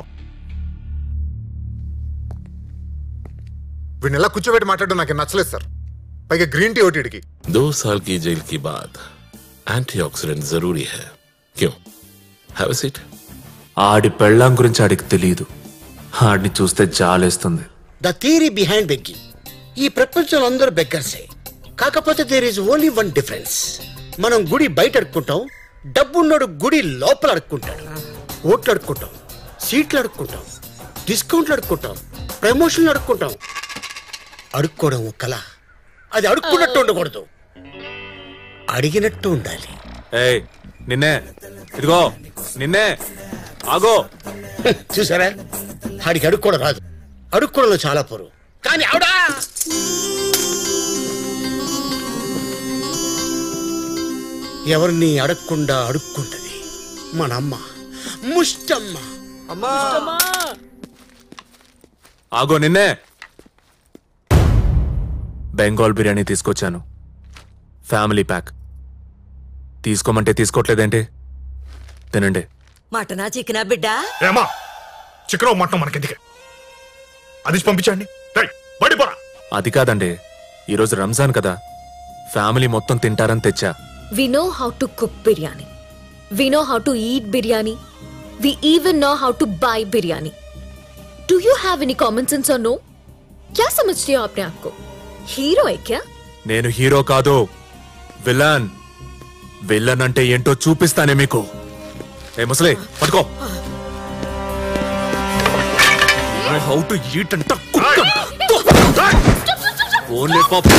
వీడిని ఎలా కూర్చోబెట్టి మాట్లాడడం నాకు నచ్చలేదు సార్. పైగా గ్రీన్ టీ ఓటీడికి 2 साल की जेल की बाद एंटीऑक्सीडेंट जरूरी है. क्यों? Have a seat. ఆడి పెళ్ళాం గురించి ఆడికి తెలియదు. ఆడిని చూస్తే జాలేస్తుంది. The theory behind begging. ఈ ప్రపంచంలో అందరూ బెగ్గర్సే. కాకపోతే there is only one difference. మనం గుడి బయట అడుక్కుంటాం, డబ్బున్నోడు గుడి లోపల అడుక్కుంటాడు. ఓట్లు అడుక్కుంటాం, సీట్లు అడుక్కుంటాం, డిస్కౌంట్లు అడుక్కుంటాం, ప్రమోషన్లు అడుక్కుంటాం. అడుక్కోవడం ఒక కళ. అది అడుక్కున్నట్టు ఉండకూడదు, అడిగినట్టు ఉండాలి. ఏయ్ నిన్నే, ఇదిగో నిన్నే, ఆగో. చూసారా, ఆడికి అడుక్కోవడం రాదు. అడుక్కోవడంలో చాలా పొరు. కానీ ఆవిడా ఎవరిని అడగకుండా అడుక్కుంటది మన అమ్మ ముష్టమ్మ. ఆగో నిన్నే బెంగాల్ బిర్యానీ తీసుకొచ్చాను, ఫ్యామిలీ ప్యాక్. తీసుకోమంటే తీసుకోవట్లేదేంటి? తినండి. మటనా చికెనా బిడ్డా? ఏమా చికెన్ మటన్ మనకెందుకే, అది పంపించండి. అది కాదండి, ఈరోజు రంజాన్ కదా, ఫ్యామిలీ మొత్తం తింటారని తెచ్చా. We know how to cook biryani. We know how to eat biryani. We even know how to buy biryani. Do you have any common sense or no? क्या समझते हो अपने आप को? हीरो है क्या? నేను హీరో కాదు, విలన్. విలన్ అంటే ఏంటో చూపిస్తానే మీకు. ఏ ముసలి పట్టుకో. హౌ టు ఈట్ అంట కుక్ అంట. ఓన్లీ పాప్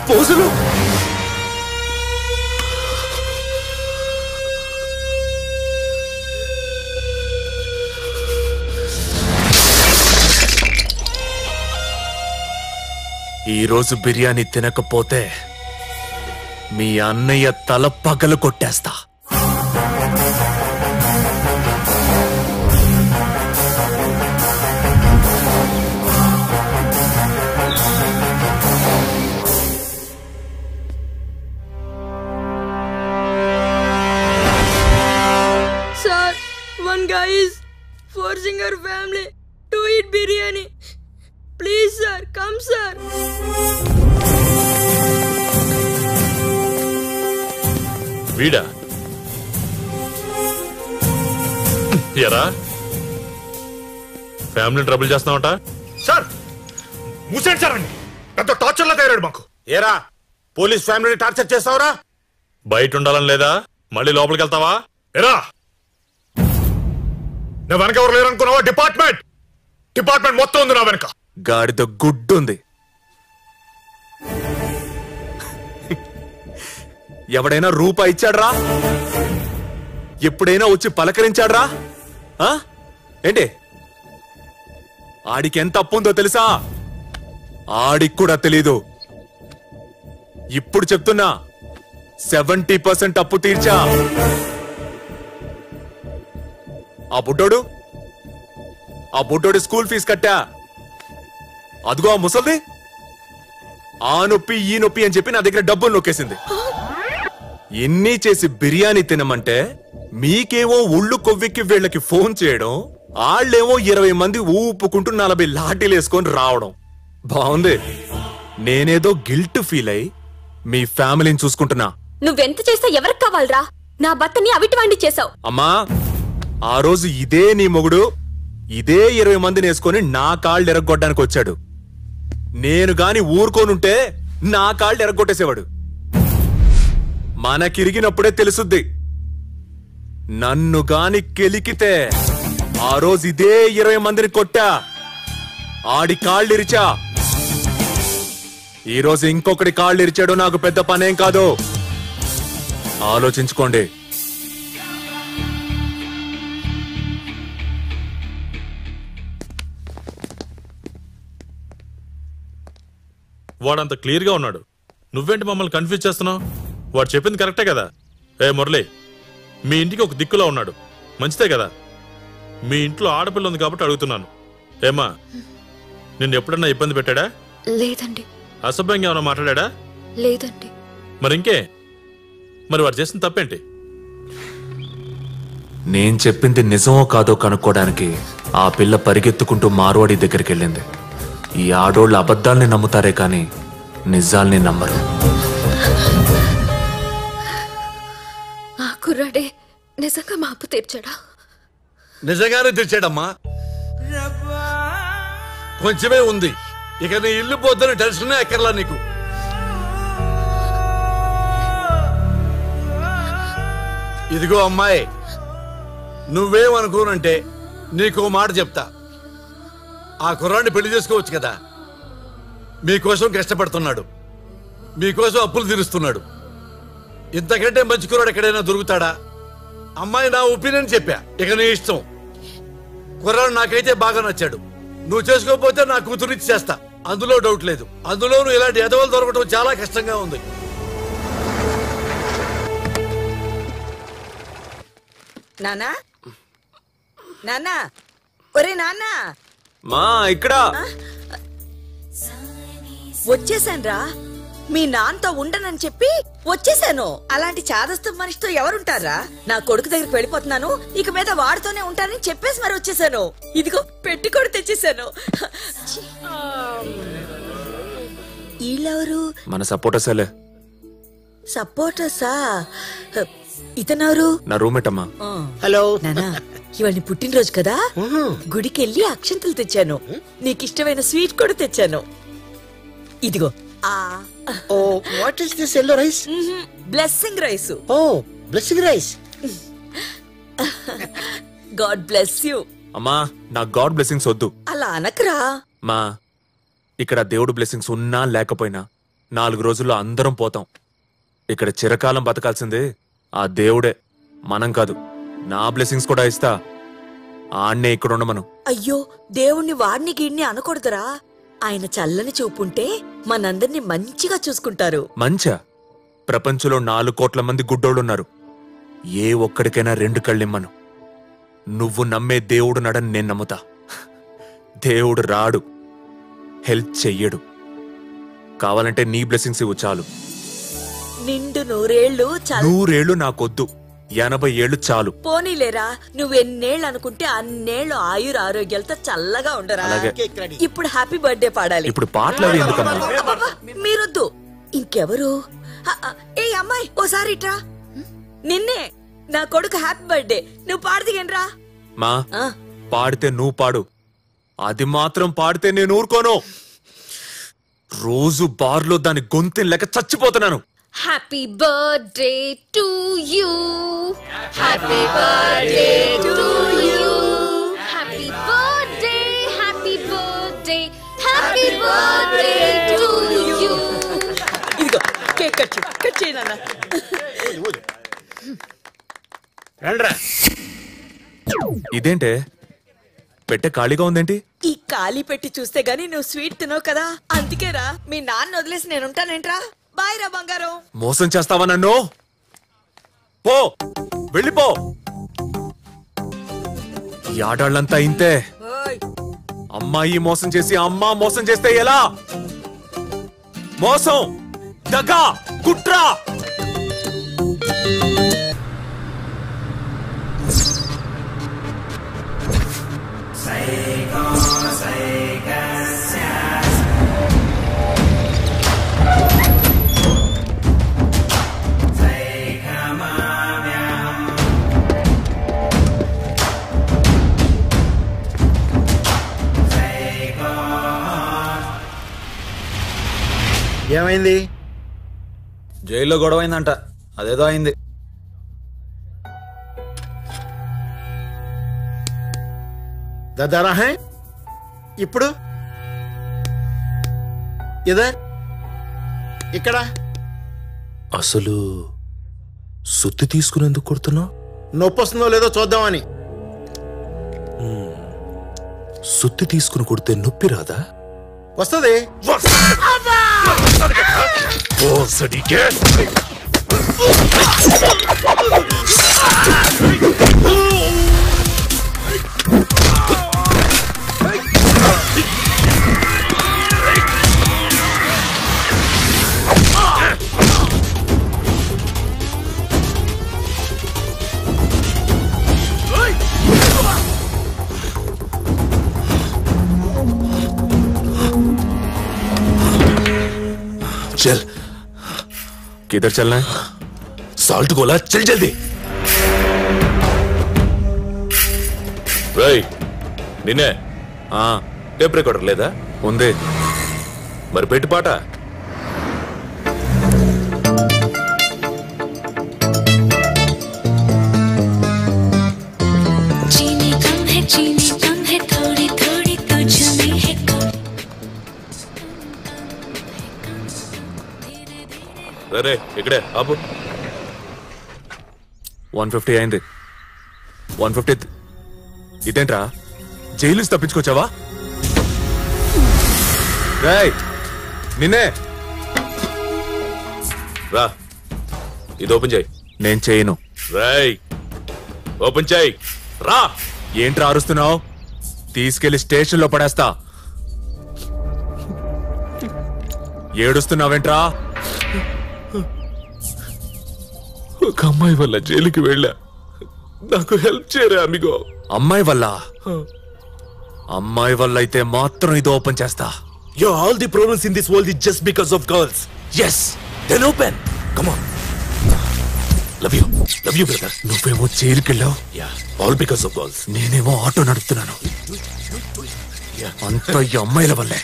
పోజులు. ఈరోజు బిర్యానీ తినకపోతే మీ అన్నయ్య తల పగలు కొట్టేస్తా. Sir, one guy is forcing our family to eat biryani. Please, sir, come, sir. వీడా ఎరా ఫ్యామిలీ ట్రబుల్ చేస్తున్నావట? సార్ ముసేండి సార్ అండి, పెద్ద టార్చర్లా తయారాడు మాకు. ఏరా పోలీస్ ఫ్యామిలీని టార్చర్ చేస్తావురా? బయట ఉండాలని లేదా? మళ్ళీ లోపలికి వెళ్తావా? ఎరా నా వెనక ఎవరు లేరు అనుకున్నావా? డిపార్ట్మెంట్ మొత్తం ఉంది నా వెనక. గాడితో గుడ్డుంది. ఎవడైనా రూపాయి ఇచ్చాడ్రా? ఎప్పుడైనా వచ్చి పలకరించాడ్రా? ఏంటి? ఆడికి ఎంత అప్పు ఉందో తెలుసా? ఆడికి కూడా తెలీదు. ఇప్పుడు చెప్తున్నా, 70% అప్పు తీర్చా. ఆ బుడ్డోడు స్కూల్ ఫీజు కట్టా. అదిగో ఆ ముసల్ది ఆ నొప్పి ఈ నొప్పి అని చెప్పి నా దగ్గర డబ్బులు నొక్కేసింది. ఎన్ని చేసి బిర్యానీ తినమంటే మీకేమో ఒళ్ళు కొవ్వెక్కి వీళ్ళకి ఫోన్ చేయడం, వాళ్ళేమో 20 మంది ఊపుకుంటూ 40 లాఠీలు వేసుకొని రావడం. బాగుంది. నేనేదో గిల్ట్ ఫీల్ అయి మీ ఫ్యామిలీని చూసుకుంటున్నా. నువ్వెంత చేస్తే ఎవరికి కావాలరా? నా భర్తని అవిటివాండి చేసావు. అమ్మా, ఆ రోజు ఇదే నీ మొగుడు ఇదే 20 మందిని వేసుకొని నా కాళ్ళు ఎరగొట్టడానికి వచ్చాడు. నేను గాని ఊరుకోనుంటే నా కాళ్ళు ఎరగొట్టేసేవాడు. మనకిరిగినప్పుడే తెలుసుద్ది. నన్ను గాని కెలికితే ఆ రోజు ఇదే 20 మందిని కొట్టా, ఆడి కాళ్ళు ఇరిచా. ఈరోజు ఇంకొకటి కాళ్ళు ఇరిచాడు. నాకు పెద్ద పనేం కాదు. ఆలోచించుకోండి. వాడంత క్లియర్ గా ఉన్నాడు, నువ్వేంటి మమ్మల్ని కన్ఫ్యూజ్ చేస్తున్నావు? వాడు చెప్పింది కరెక్టే కదా. ఏ మురళి, మీ ఇంటికి ఒక దిక్కులా ఉన్నాడు, మంచిదే కదా. మీ ఇంట్లో ఆడపిల్ల ఉంది కాబట్టి అడుగుతున్నాను. ఏమా, నిన్ను ఎప్పుడన్నా ఇబ్బంది పెట్టాడా? లేదండి. అసభ్యంగా ఏమైనా మాట్లాడా? లేదండి. మరి ఇంకే? మరి వాడు చేసిన తప్పేంటి? నేను చెప్పింది నిజమో కాదో కనుక్కోడానికి ఆ పిల్ల పరిగెత్తుకుంటూ మార్వాడి దగ్గరికి వెళ్ళింది. ఈ ఆడోళ్ళు అబద్ధాల్ని నమ్ముతారే కానీ నిజాల్ని నమ్మరు. ఆ కుర్రాడే నిజంగా మా అప్పు తీర్చాడా? నిజంగానే తెచ్చాడమ్మా. కొంచెమే ఉంది, ఇక నీ ఇల్లు పోద్దని టెన్షనే ఎక్కర్లా నీకు. ఇదిగో అమ్మాయి, నువ్వేమనుకోనంటే నీకో మాట చెప్తా. ఆ కుర్రాన్ని పెళ్లి చేసుకోవచ్చు కదా. మీకోసం కష్టపడుతున్నాడు, మీకోసం అప్పులు తీరుస్తున్నాడు. ఇంతకంటే మంచి కుర్రాడు ఎక్కడైనా దొరుకుతాడా? అమ్మాయి, నా ఒపీనియన్ చెప్పా, ఇక నీ ఇష్టం. కుర్రాడు నాకైతే బాగా నచ్చాడు. నువ్వు చేసుకోకపోతే నా కూతురు ఇచ్చేస్తా. అందులో డౌట్ లేదు. అందులోనూ ఇలాంటి ఎదవలు దొరకడం చాలా కష్టంగా ఉంది. నానా నానా ఒరే నాన్నా మా ఇక్కడ వచ్చేసాన్రా. మీ నాన్నతో ఉండనని చెప్పి వచ్చేసాను. అలాంటి చాదస్తం మనిషితో ఎవరుంటారా? నా కొడుకు దగ్గరికి వెళ్ళిపోతున్నాను, ఇక మీద వాడితోనే ఉంటానని చెప్పేసి మరి వచ్చేసాను. ఇదిగో పెట్టి కూడా తెచ్చేసాను. వీళ్ళెవరు? మన సపోర్టర్సేలే. సపోర్టర్సా? ఇతనెవరు? నా రూమ్మేట్ అమ్మా. హలో నానా, ఇవాళ పుట్టినరోజు కదా, గుడికి వెళ్ళి అక్షంతలు తెచ్చాను. నీకు ఇష్టమైన స్వీట్ కూడా తెచ్చాను. ఇదిగో. Oh what is this yellow rice? Blessing rice. Oh blessing rice. God bless you. అమ్మా నా గాడ్ బ్లెస్సింగ్స్ వద్దు. అలా అనకరా. మా ఇక్కడ దేవుడు బ్లెస్సింగ్స్ ఉన్నా లేకపోయినా 4 రోజుల్లో అందరం పోతాం. ఇక్కడ చిరకాలం బతకాల్సిందే ఆ దేవుడే, మనం కాదు. నా బ్లెస్సింగ్స్ కూడా ఇస్తా, ఆన్నే ఇక్కడ ఉండమను. అయ్యో, దేవుణ్ణి వాడిని గీడిని అనకూడదురా. ఆయన చల్లని చూపుంటే మనందరినీ మంచిగా చూసుకుంటారు. మంచా? ప్రపంచంలో 4 కోట్ల మంది గుడ్డోళ్ళున్నారు. ఏ ఒక్కడికైనా 2 కళ్ళిమ్మను. నువ్వు నమ్మే దేవుడు నడని నేను నమ్ముతా. దేవుడు రాడు, హెల్ప్ చెయ్యడు. కావాలంటే నీ బ్లెస్సింగ్స్ ఇవ్వు చాలు. నిండు 100 ఏళ్ళు చాలు. 100 ఏళ్ళు నాకొద్దు, 80 ఏళ్ళు చాలు. పోనీలేరా, నువ్వెన్నేళ్ళు అనుకుంటే అన్నేళ్ళు ఆయుర ఆరోగ్యాలతో చల్లగా ఉండరా. అలాగే. ఇప్పుడు హ్యాపీ బర్త్డే పాడాలి. ఇప్పుడు పాటలు అవి ఎందుకమ్మా? అబ్బబ్బా, మీరొద్దు. ఇంకెవరు? ఏ అమ్మాయి ఓసారి ఇట్రా. నిన్నే. నా కొడుకు హ్యాపీ బర్త్డే. నువ్వు పాడదిగండ్రా. మా పాడితే నువ్వు పాడు, అది మాత్రం పాడితే నేను ఊరుకోను. రోజు బార్లో దాని గొంతు లేక చచ్చిపోతున్నాను. Happy birthday to you. Happy birthday to you. Happy birthday, happy birthday, happy birthday to you. ఇదిగో కేక్ కట్ చేయి నాన్న. ఇదేంటే పెట్టె ఖాళీగా ఉందేంటి? ఈ ఖాళీ పెట్టి చూస్తే గానీ నువ్వు స్వీట్ తినవు కదా, అందుకేరా. మీ నాన్న వదిలేసి నేనుంటానేంట్రా. బాయ్ రా బంగారం. మోసం చేస్తావా నన్ను? పో, వెళ్ళిపో. ఈ ఆడాళ్ళంతా ఇంతే. అమ్మాయి మోసం చేసి అమ్మ మోసం చేస్తే ఎలా? మోసం, దగా, కుట్ర. ఏమైంది? జైల్లో గొడవైందంట, అదేదో అయింది. దాదారా హై ఇప్పుడు ఇదే ఇక్కడ అసలు సుత్తి తీసుకునేందుకు కొడుతున్నావు? నొప్పి వస్తుందో లేదో చూద్దామని. సుత్తి తీసుకుని కొడితే నొప్పి రాదా? వస్తుంది. चल, किधर चलना है? साल्ट गोला, चल जल्दी. రై నిన్నే. టేప్ రికార్డర్ లేదా? ఉంది. మరి పెట్టి పాట. రే ఇక్కడే ఆపు. 150 అయింది. 150. ఇదేంట్రా, జైలు తప్పించుకొచ్చావా? రేయ్ నిన్నే రా ఇది ఓపెన్ చేయి. నేను చేయను. రేయ్ ఓపెన్ చేయి రా. ఏంట్రా అరుస్తున్నావు? తీసుకెళ్లి స్టేషన్లో పడేస్తా. ఏడుస్తున్నావేంట్రా? ఒక అమ్మాయి వల్ల జైలుకి వెళ్ళా, నాకు హెల్ప్ చేయరా అమిగో. అమ్మాయి వల్ల? అమ్మాయి వల్ల అయితే మాత్రం ఇది ఓపెన్ చేస్తా. All the problems in this world is just because of girls. Yes, then open. Come on. Love you brother. నువ్వేమో జైలుకెళ్ళావు. All because of girls. నేనేమో ఆటో నడుపుతున్నాను. అంతా ఈ అమ్మాయిల వల్లే.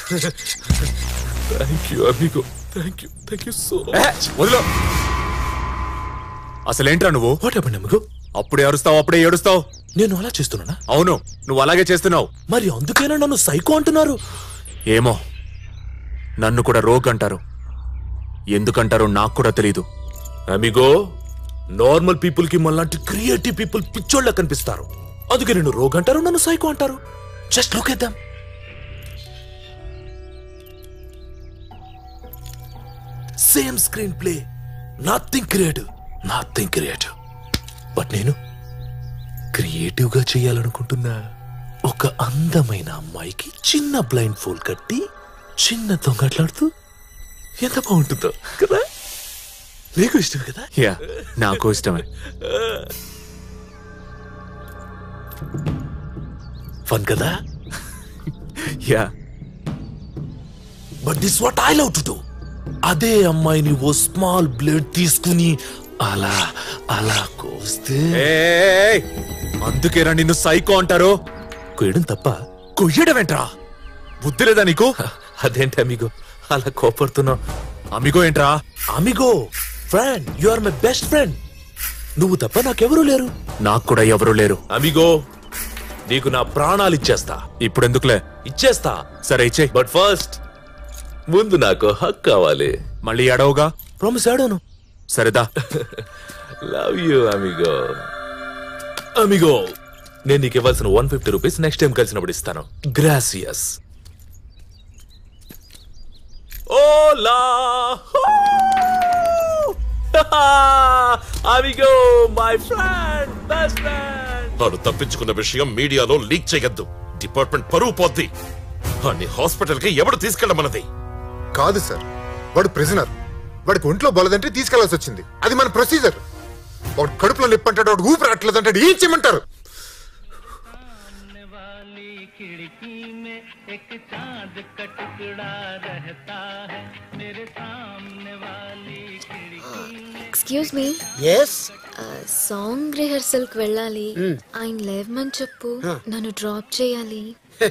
Thank you amigo. Thank you so much. వదిలో. అసలేంట్రా నువ్వు? What happened amigo? అప్పుడే అరుస్తావు, అప్పుడే ఏడుస్తావు. నేను అలా చేస్తున్నానా? అవును, నువ్వు అలాగే చేస్తున్నావు. మరి అందుకేనా నన్ను సైకో అంటున్నారు? ఏమో, నన్ను కూడా రోగ్ అంటారు. ఎందుకంటారో నాకు కూడా తెలీదు. అమిగో, నార్మల్ పీపుల్ కి మళ్ళాంటి క్రియేటివ్ పీపుల్ పిచ్చోళ్ళ కనిపిస్తారు. అందుకే నేను రోగ్ అంటారు, నన్ను సైకో అంటారు. Just look at them. Same screen play, nothing creative. But నేను క్రియేటివ్ గా చేయాలనుకుంటున్నా. ఒక అందమైన అమ్మాయికి చిన్న బ్లైండ్ ఫోల్ కట్టి చిన్న దొంగట్లాడుతూ ఎంత బాగుంటుందో కదా. నీకు ఇష్టం కదా? యా, నాకు ఇష్టమే. ఫన్ కదా? Yeah, but this what I love to do. అదే అమ్మాయిని ఓ స్మాల్ బ్లేడ్ తీసుకుని అలా అలా కోస్తే. అందుకేరా నిన్ను సైకో అంటారు. కొయ్యడం తప్ప? కొయ్యడమేంట్రా? బుద్ధి లేదా నీకు? అదేంటి అమిగో అలా కోపడుతున్నావు? అమిగో ఏంట్రా? Amigo friend, you are my best friend. నువ్వు తప్ప నాకెవరూ లేరు. నాకు కూడా ఎవరూ లేరు. అమిగో, నీకు నా ప్రాణాలు ఇచ్చేస్తా. ఇప్పుడు ఎందుకులే? ఇచ్చేస్తా. సరే ఇచ్చేయ్. బట్ ఫస్ట్ ముందు నాకు హక్ కావాలి. మళ్ళీ అడవుగా? ప్రామిస్ ఆడాను. సరేదా. Love you amigo. అమిగో, నేను నీకు ఇవ్వాల్సిన 150 రూపీస్ నెక్స్ట్ టైం కలిసినప్పుడు ఇస్తాను. గ్రాసియస్. ఓలా amigo, my friend, best friend. వాడు తప్పించుకున్న విషయం మీడియాలో లీక్ చేయొద్దు. డిపార్ట్మెంట్ పరువు పోద్ది. వాడిని హాస్పిటల్ కి ఎవడు తీసుకెళ్ళమన్నది? కాదు సార్, వాడు ప్రిజనర్. వాడికి ఒంట్లో బలదంటే తీసుకెళ్లాల్సి వచ్చింది. అది మన ప్రొసీజర్. వాడు కడుపులో నొప్పి అంటాడు, వాడు ఊపిరి రావట్లేదంటాడు. ఏం చేయమంటారు? Excuse me. Yes. Song rehearsal కి వెళ్ళాలి. ఆయన లేవమని చెప్పు, నన్ను డ్రాప్ చేయాలి.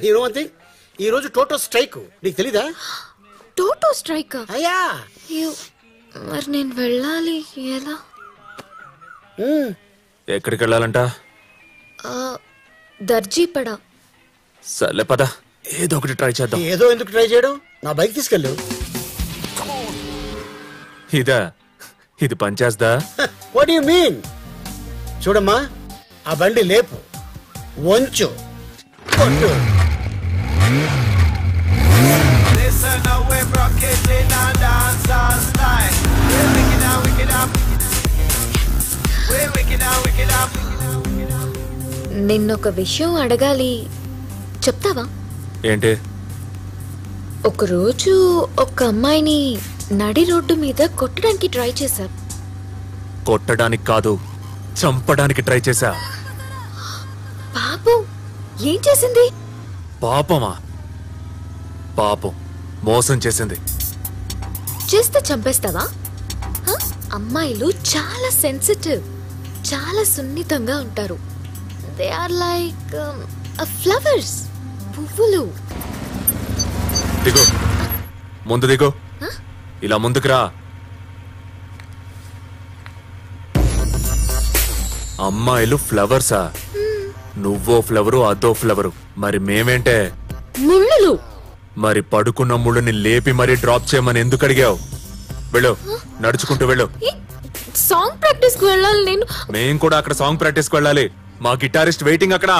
యు నో వన్ థింగ్, ఈ రోజు టోటో స్ట్రైక్. నీకు తెలీదా? Toto strike? అయ్యా. మరి నేను వెళ్ళాలి ఎలా? ఎక్కడికి వెళ్ళాలంట? దర్జీపడా. సర్లే పద, ఏదో ఒకటి ట్రై చేద్దాం. ఏదో ఎందుకు ట్రై చేయడం? నా బైక్ తీసుకెళ్ళు. ఇదా? ఇది పనిచేస్తా? What you mean? చూడమ్మా, ఆ బండి లేపు, వంచు, కొట్టు. నిన్నొక విషయం అడగాలి, చెప్తావా? ఏంటి? ఒకరోజు ఒక అమ్మాయిని నడి రోడ్డు మీద కొట్టడానికి ట్రై చేశారు. కొట్టడానికి కాదు, చంపడానికి ట్రై చేశా. పాపం, ఏం చేసింది? పాపమా? పాపం, మోసం చేసింది. చేస్తే చంపేస్తావా? అమ్మాయిలు చాలా సెన్సిటివ్, చాలా సున్నితంగా ఉంటారు. దే ఆర్ లైక్ ఫ్లవర్స్, పువ్వులు. దిగు, ముందు దిగు. ఇలా ముందుకు రా. అమ్మాయిలు ఫ్లవర్సా? నువ్వో ఫ్లవరు, అదో ఫ్లవరు. మరి మేమేంటే? ముళ్ళులు. మరి పడుకున్న ముళ్ళుని లేపి మరీ డ్రాప్ చేయమని ఎందుకు అడిగావు? వెళ్ళు, నడుచుకుంటూ వెళ్ళు. సాంగ్ ప్రాక్టీస్ కు వెళ్ళాలి నేను. మేం కూడా అక్కడ సాంగ్ ప్రాక్టీస్ కు వెళ్ళాలి. మా గిటారిస్ట్ వెయిటింగ్ అక్కడ.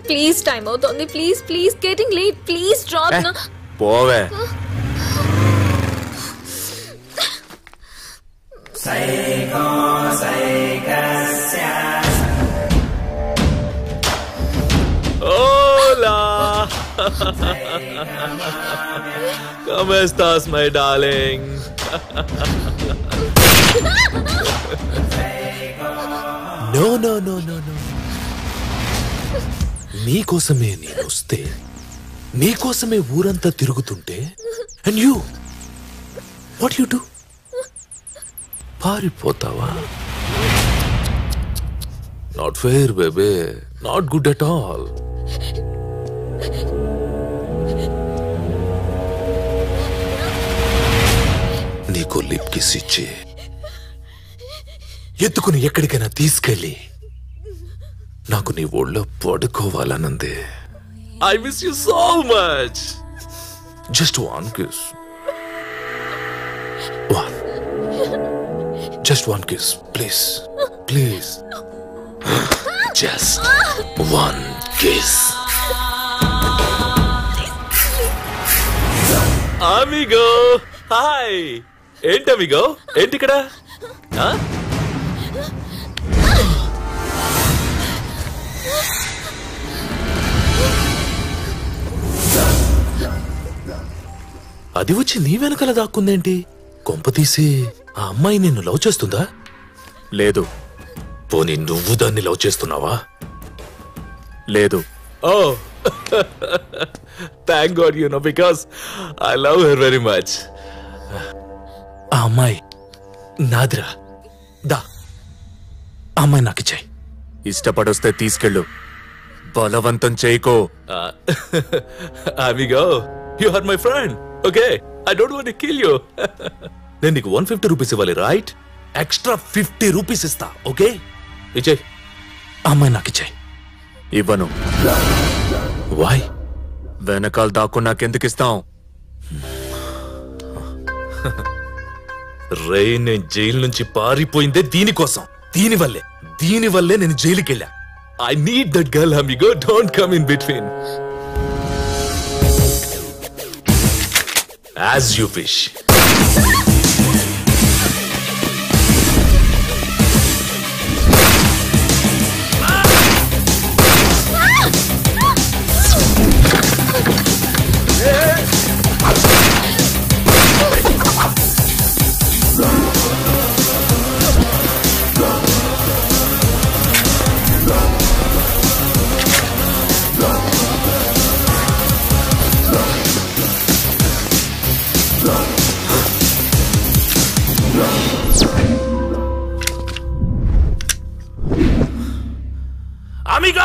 ప్లీజ్, టైం అవుతోంది. Please please, getting late. Please drop. పోవే. Hola. ¿Cómo estás, my darling? No, no, no, no, no. నీకోసమే నేను వస్తే నీకోసమే ఊరంతా తిరుగుతుంటే and you what you do పారిపోతావా not fair baby not good at all నీకు లిప్ కిస్ ఇచ్చి ఎత్తుకుని ఎక్కడికైనా తీసుకెళ్ళి నాకు నీ ఒళ్ళో పడుకోవాలనుంది I miss you so much. Just one kiss. One. Just one kiss, please. Please. Just one kiss. Amigo. Hi. ఏంటి amigo? ఏంటి ఇక్కడ? అది వచ్చి నీ వెనకాల దాక్కుందేంటి కొంప తీసి ఆ అమ్మాయి నిన్ను లవ్ చేస్తుందా లేదు పోనీ నువ్వు దాన్ని లవ్ చేస్తున్నావా లేదు oh thank god you know because I love her very much ఆ అమ్మాయి నాదిరా దా ఆ అమ్మాయి నాకు ఇచ్చాయి ఇష్టపడొస్తే తీసుకెళ్ళు బలవంతం చేయకో amigo you are my friend okay I don't want to kill you నేను నీకు 150 రూపీస్ ఇవ్వాలి రైట్ ఎక్స్ట్రా 50 రూపీస్ ఇస్తా ఓకే ఇచ్చేయ్ ఆ అమ్మాయి నాకు ఇచ్చాయి ఇవ్వను వై వెనకాల దాక్కుని నాకెందుకు ఇస్తాం రే నేను జైలు నుంచి పారిపోయిందే దీనివల్లే నేను జైలుకి వెళ్ళా I need that girl, amigo. Don't come in between. As you wish. Amigo!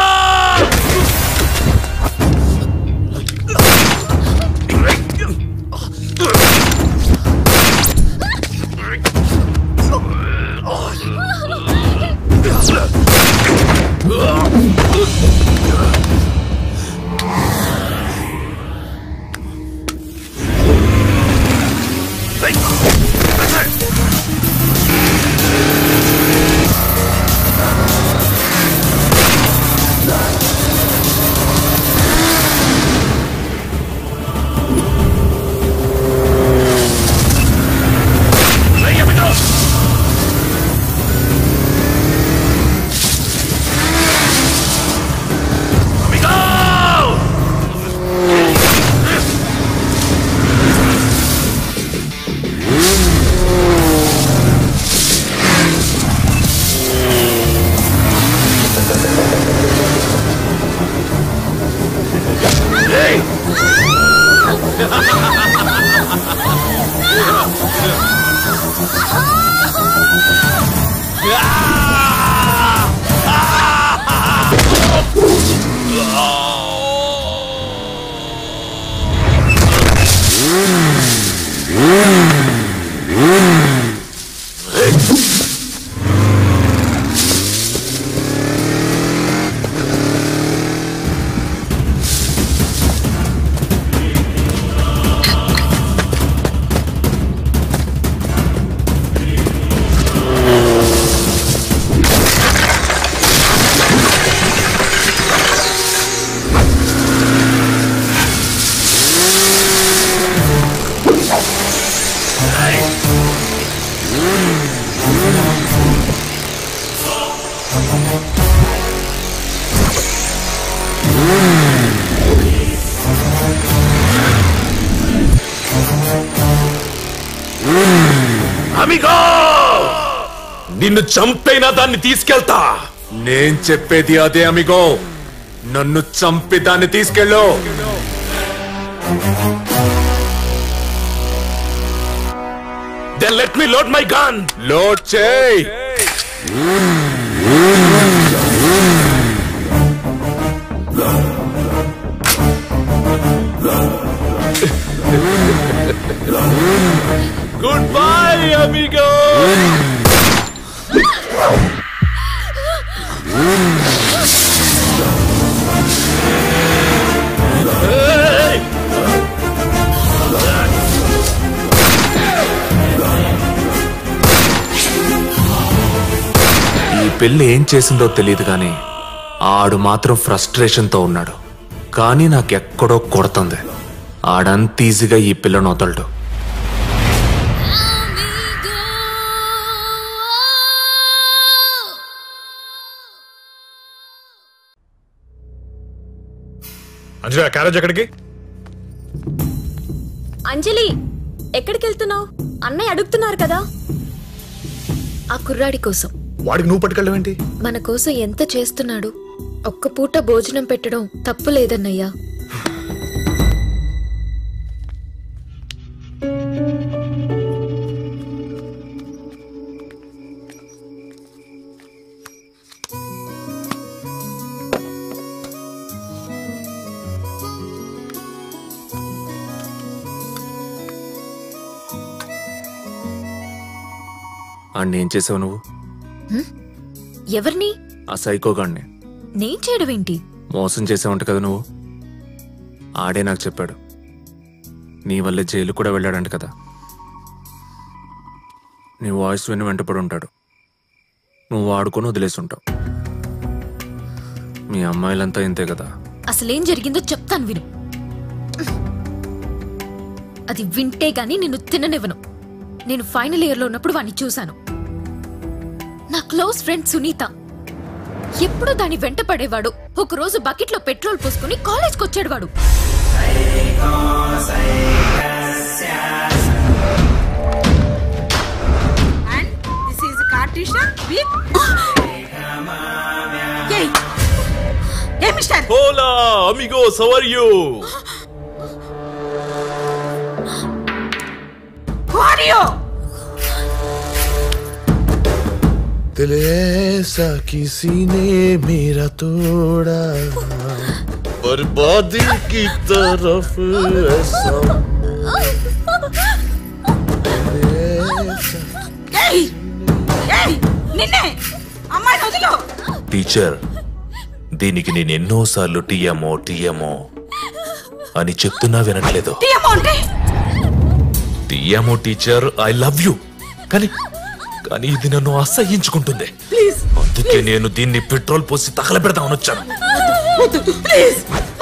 Amigo నిన్ను చంపైనా దాన్ని తీసుకెళ్తా. నేను చెప్పేది అదే అమిగో, నన్ను చంపి దాన్ని తీసుకెళ్ళు. Then let me load my gun. Load చేయి. Goodbye, amigo. ఈ పెళ్లి ఏం చేసిందో తెలియదు కానీ ఆడు మాత్రం ఫ్రస్ట్రేషన్తో ఉన్నాడు. కానీ నాకెక్కడో కొడుతుంది. ఆడంత ఈజీగా ఈ పిల్లను వదలడు. అంజలి క్యారేజ్ ఎక్కడికి? అంజలి ఎక్కడికి వెళ్తున్నావు? అన్నయ్య అడుగుతున్నారు కదా. ఆ కుర్రాడి కోసం. వాడికి నువ్వు పట్టుకెళ్ళడం ఏంటి? మన కోసం ఎంత చేస్తున్నాడు. ఒక్క పూట భోజనం పెట్టడం తప్పు లేదన్నయ్యా. అన్ని ఏం చేసావు నువ్వు? ఎవరిని? ఆ సైకోగాడిని. నేను చేయడం ఏంటి? మోసం చేసావంట కదా నువ్వు. ఆడే నాకు చెప్పాడు. నీ వల్లే జైలు కూడా వెళ్ళాడంట కదా. నీ వాయిస్ విని వెంటపడి ఉంటాడు. నువ్వు ఆడుకొని వదిలేసి ఉంటావు. మీ అమ్మాయిలంతా ఇంతే కదా. అసలేం జరిగిందో చెప్తాను విను. అది వింటే గాని నిన్ను తిననివ్వను. నేను ఫైనల్ ఇయర్ లో ఉన్నప్పుడు వాడిని చూశాను. నా క్లోజ్ ఫ్రెండ్ సునీత. ఎప్పుడూ దాని వెంట పడేవాడు. ఒకరోజు బకెట్ లో పెట్రోల్ పోసుకుని కాలేజ్కి వచ్చాడు వాడు. Hola, amigos, how are you? Who are you? दिल ऐसा किसी ने मेरा तोड़ा, बर्बादी की तरफ ऐसा నిన్నే అమ్మాయి వదిలో. టీచర్, దీనికి నేను ఎన్నోసార్లు టీఎంఓ టీఎంఓ అని చెప్తున్నా వినట్లేదు. TMO teacher, I love you. కానీ కానీ ఇది నన్ను అసహ్యించుకుంటుంది. అందుకే నేను దీన్ని పెట్రోల్ పోసి తగలబెడదామని వచ్చాను.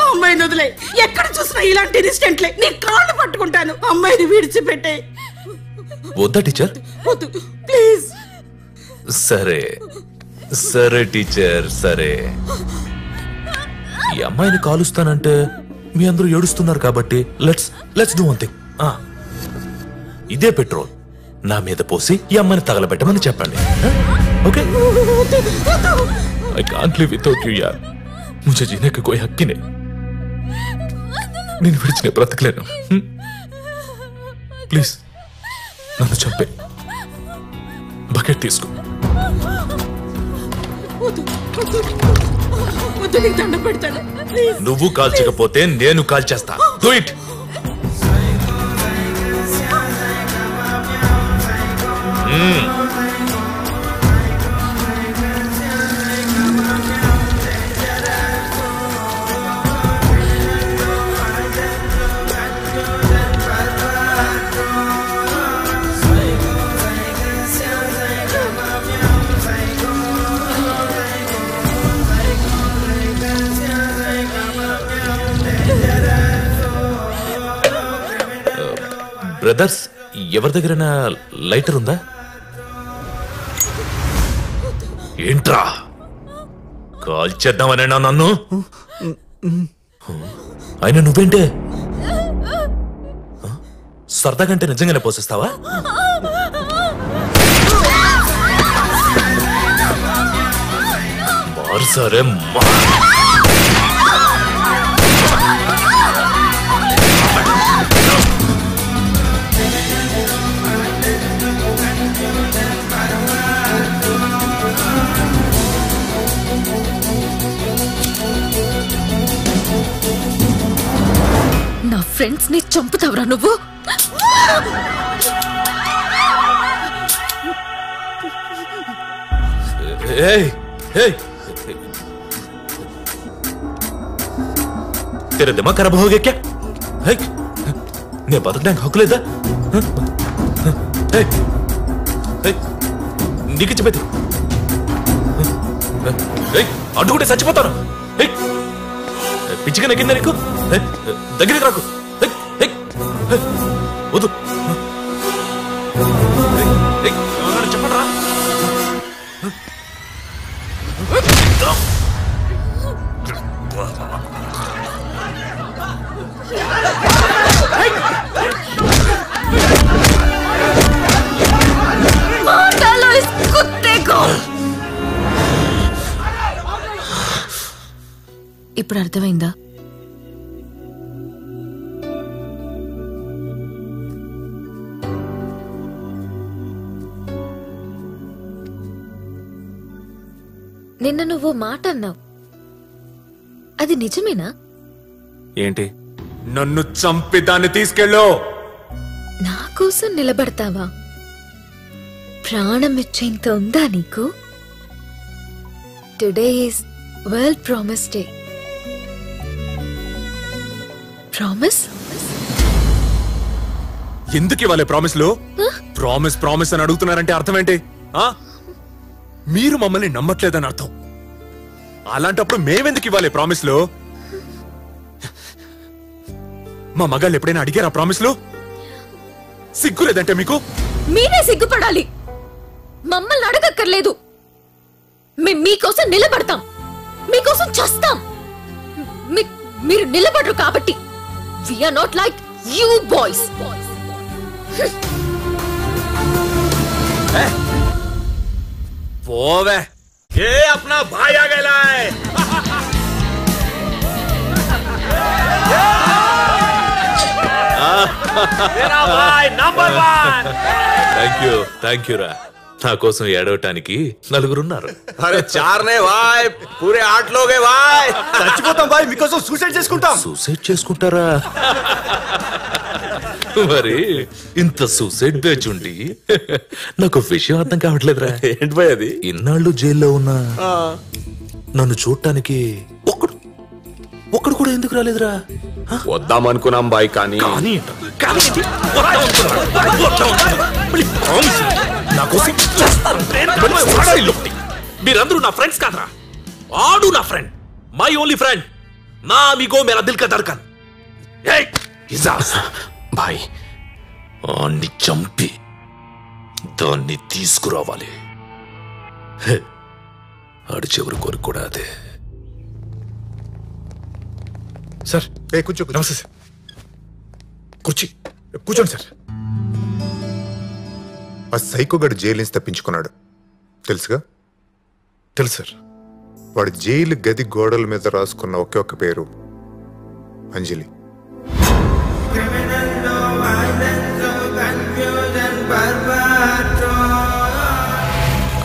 అమ్మాయిని వదిలే. ఎక్కడ చూసినా ఇలాంటి ఇన్సిడెంట్లే. నీ కాళ్ళు పట్టుకుంటాను. అమ్మాయిని విడిచిపెట్టే. వద్దా టీచర్? ప్లీజ్. సరే సరే టీచర్, సరే. ఈ అమ్మాయిని కాలుస్తానంటే మీ అందరూ ఏడుస్తున్నారు కాబట్టి లెట్స్ డూ వన్ థింగ్. ఇదే పెట్రోల్ నా మీద పోసి ఈ అమ్మాయిని తగలబెట్టమని చెప్పండి. Okay? I can't live without you యార్. मुझे जीने का कोई हक ही नहीं. నేను విడిచిన బ్రతకలేను. ప్లీజ్ నన్ను చంపే. బకెట్ తీసుకో. నువ్వు కాల్చకపోతే నేను కాల్చేస్తా. Do it. బ్రదర్స్, ఎవరి దగ్గర లైటర్ ఉందా? ఏంట్రా కాల్ చేద్దామనేనా నన్ను? అయినా నువ్వేంటే సరదాగంటే నిజంగానే పోసేస్తావా? సరే నా ఫ్రెండ్స్ ని చంపుతావురా నువ్వు? तेरा दिमाग खराब हो गया क्या? నేను బతకడానికి హక్కు లేదా? నీకు చెప్పేది అడ్డుకుంటే చచ్చిపోతాను. పిచ్చిగా నెక్కిందా నీకు? దగ్గరికి రాకు. వద్దు చెప్పండి రా. ఇప్పుడు అర్థమైందా? నిన్న నువ్వు మాట అన్నావు, అది నిజమేనా? ఏంటి? నన్ను చంపి దాన్ని తీసుకెళ్ళు. నా కోసం నిలబడతావా? ప్రాణం ఇచ్చేంత ఉందా నీకు? Today is world promise day. Promise? ఎందుకు ఇవ్వాలి ప్రామిస్లు? ప్రామిస్ ప్రామిస్ అని అడుగుతున్నారంటే అర్థం ఏంటి? మీరు మమ్మల్ని నమ్మట్లేదని అర్థం. అలాంటప్పుడు మేమెందుకు ఇవ్వాలి ప్రామిస్లు? మా మగాళ్ళు ఎప్పుడైనా అడిగారా ప్రామిస్లు? సిగ్గులేదంటే మీకు? మీరే సిగ్గుపడాలి. మమ్మల్ని అడగక్కర్లేదు. మేము మీకోసం నిలబడతాం, మీకోసం చస్తాం. మీరు నిలబడరు కాబట్టి. We are not like you boys. పోవే. ये अपना भाई आ गया है. तेरा भाई नंबर 1. థ్యాంక్ యూ రా. నా కోసం ఏడవటానికి నలుగురున్నారు. అరే చార్నే భాయ్, పూరే 8 लोग हैं भाई. చచ్చిపోతాం భాయ్, మీకోసం సూసైడ్ చేసుకుంటాం. సూసైడ్ చేసుకుంటారా? మరి ఇంత సూసైడ్ బ్యాచ్ ఉండి నాకు విషయం అర్థం కావట్లేదురా. ఏంటి భాయ్ అది? ఇన్నాళ్ళు జైల్లో ఉన్నా నన్ను చూడటానికి ఒక్కడు కూడా ఎందుకు రాలేదురా? వద్దామనుకున్నాం బాయ్, కానీ మీరందరూ నా ఫ్రెండ్స్ కాదరా. ఆడు నా ఫ్రెండ్, మై ఓన్లీ ఫ్రెండ్. నా మీగో మేరా దిల్ కా ధడ్కన్. భాయ్, ఆన్ని చంపి దాన్ని తీసుకురావాలి. ఆడి చివరి కోరిక కూడా అదే. సార్ కూర్చో. నమస్తే సార్. కూర్చోండి సార్. ఆ సైకోగాడు జైలు నుంచి తప్పించుకున్నాడు, తెలుసుగా? తెలుసు సార్. వాడు జైలు గది గోడల మీద రాసుకున్న ఒకే ఒక్క పేరు అంజలి.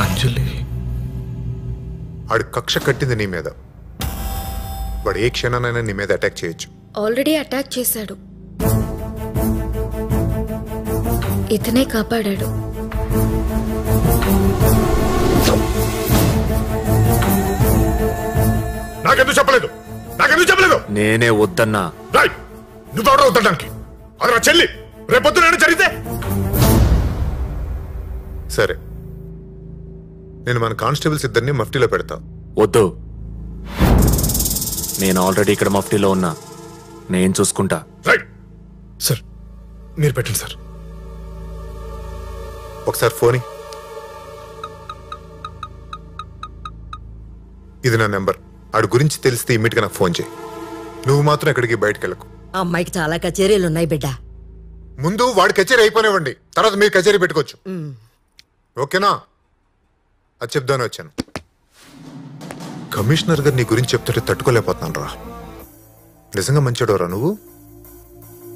అంజలి ఆడు కక్ష కట్టింది నీ మీద. వాడు ఏ క్షణానైనా నీ మీద అటాక్ చేయొచ్చు. ఆల్రెడీ అటాక్ చేశాడు. ఇతనే కాపాడాడు. నాకెందుకు చెప్పలేదు? నేనే వద్దన్నా. నువ్వెవడో వద్దడానికి? అది నా చెల్లి. రేపొద్దున జరిగితే సరే, నేను మన కానిస్టేబుల్స్ ఇద్దరిని మఫ్టీలో పెడతా. వద్దు, నేను ఆల్రెడీ ఇక్కడ మఫ్టీలో ఉన్నా. నేను చూసుకుంటా. సార్ మీరు పెట్టండి సార్. ఒకసారి ఫోన్. ఇది నా నెంబర్. ఆడి గురించి తెలిస్తే ఇమ్మీడియట్ గా నాకు ఫోన్ చేయి. నువ్వు మాత్రం ఎక్కడికి బయటకు వెళ్ళకు. అమ్మాయికి చాలా కచేరీలు ఉన్నాయి బిడ్డ. ముందు వాడి కచేరీ అయిపోనివ్వండి, తర్వాత మీరు కచేరీ పెట్టుకోవచ్చు. ఓకేనా? అది చెప్దాను వచ్చాను. కమిషనర్ గారు నీ గురించి చెప్తుంటే తట్టుకోలేకపోతున్నాను రా. నిజంగా మంచివాడవరా నువ్వు?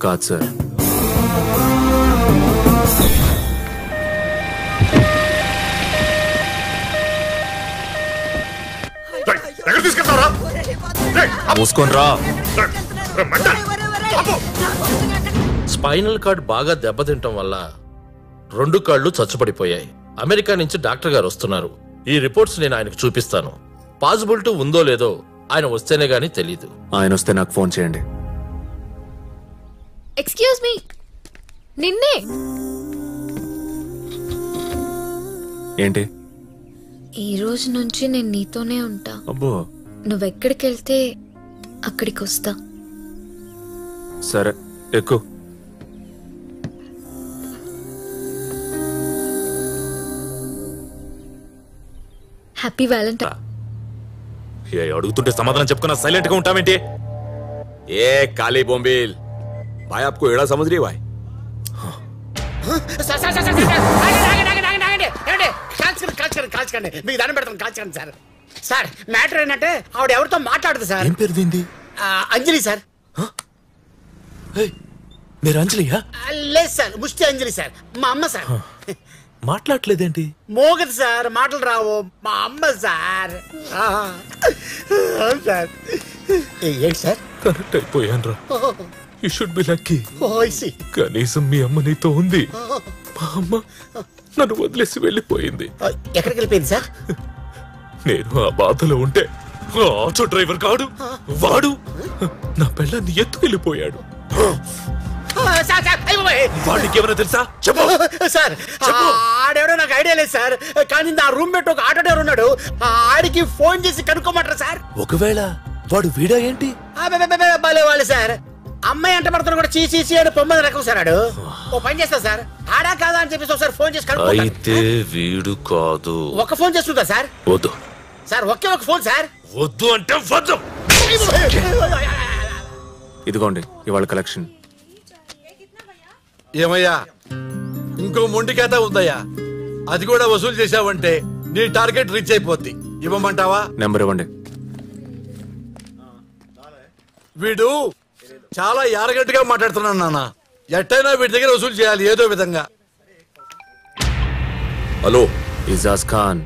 కాదు సార్. మూసుకొని రా. స్పైనల్ కార్డ్ బాగా దెబ్బతింటం వల్ల 2 కాళ్ళు చచ్చుపడిపోయాయి. అమెరికా నుంచి డాక్టర్ గారు వస్తున్నారు. ఈ రిపోర్ట్స్ నేను ఆయనకు చూపిస్తాను. పాసిబిలిటీ ఉందో లేదో ఆయన వస్తేనే గానీ తెలీదు. ఆయన వస్తే నాకు ఫోన్ చేయండి. ఎక్స్క్యూజ్ మీ, నిన్నే. ఏంటి? ఈ రోజు నుంచి నేను నీతోనే ఉంటా. అబ్బో. నువ్వెక్కడికి వెళ్తే అక్కడికి వస్తా. సరే, ఎక్కు. Happy Valentine. అడుగుతుంటే సమాధానం చెప్పుకున్నా సైలెంట్ గా ఉంటావేంటి? ఏ కాళీ బొంబిల్ भाई आपको एड़ा समझ रही है भाई? మీకు దండం పెడతాను, కాల్చండి సార్. సార్ మ్యాటర్ ఏంటంటే ఆవిడ ఎవరితో మాట్లాడదు సార్. ఏం పేరు దీంది? అంజలి సార్. మీరు అంజలియా? లేదు సార్, ముష్టి అంజలి సార్, మా అమ్మ సార్. మాట్లాడలేదేంటి? మోగదు సార్, మాటలు రావు. మా అమ్మ సార్. సార్ ఏంటి సార్? కరెక్ట్ అయిపోయాను రా. You should be lucky. కనీసం మీ అమ్మ నీతో ఉంది. మా అమ్మ నన్ను వదిలేసి వెళ్ళిపోయింది. ఎక్కడికి వెళ్ళిపోయింది సార్? నేను ఆ బాధలో ఉంటే ఆటో డ్రైవర్ కాడు వాడు నా పిల్లాన్ని ఎత్తుకెళ్ళిపోయాడు. వాడికి ఏమైనా తెలుసా? చెప్పు సార్. ఆడెవడో నాకు ఐడియా లేదు సార్, కానీ నా రూమ్ మేట్ ఒక ఆటో డ్రైవర్ ఉన్నాడు. ఆడికి ఫోన్ చేసి కనుక్కోమంటారు సార్. ఒకవేళ వాడు వీడా ఏంటి? భలే వాళ్ళు సార్. అమ్మాయి ఎంట పడుతున్నా కూడా చీచీ అని పొమ్మని రకం సార్. ఆడు ఓ పని చేస్తా సార్, ఆడా కాదా అని చెప్పేసి ఒకసారి ఫోన్ చేసి కనుక్కో. అయితే వీడు కాదు. ఒక ఫోన్ చేస్తుందా సార్? వద్దు సార్, ఒకే ఒక ఫోన్ సార్. వద్దు అంటే వద్దు. ఇదిగోండి ఇవాళ కలెక్షన్. ఏమయ్యా, ఇంకో మొండికేత ఉందయ్యా. అది కూడా వసూలు చేసావంటే నీ టార్గెట్ రీచ్ అయిపోద్ది. ఇవ్వమంటావా? నెంబర్ ఇవ్వండి. వీడు చాలా యారగట్టుగా మాట్లాడుతున్నాను నాన్న. ఎట్టైనా వీడి దగ్గర వసూలు చేయాలి ఏదో విధంగా. హలో ఇజాజ్ ఖాన్,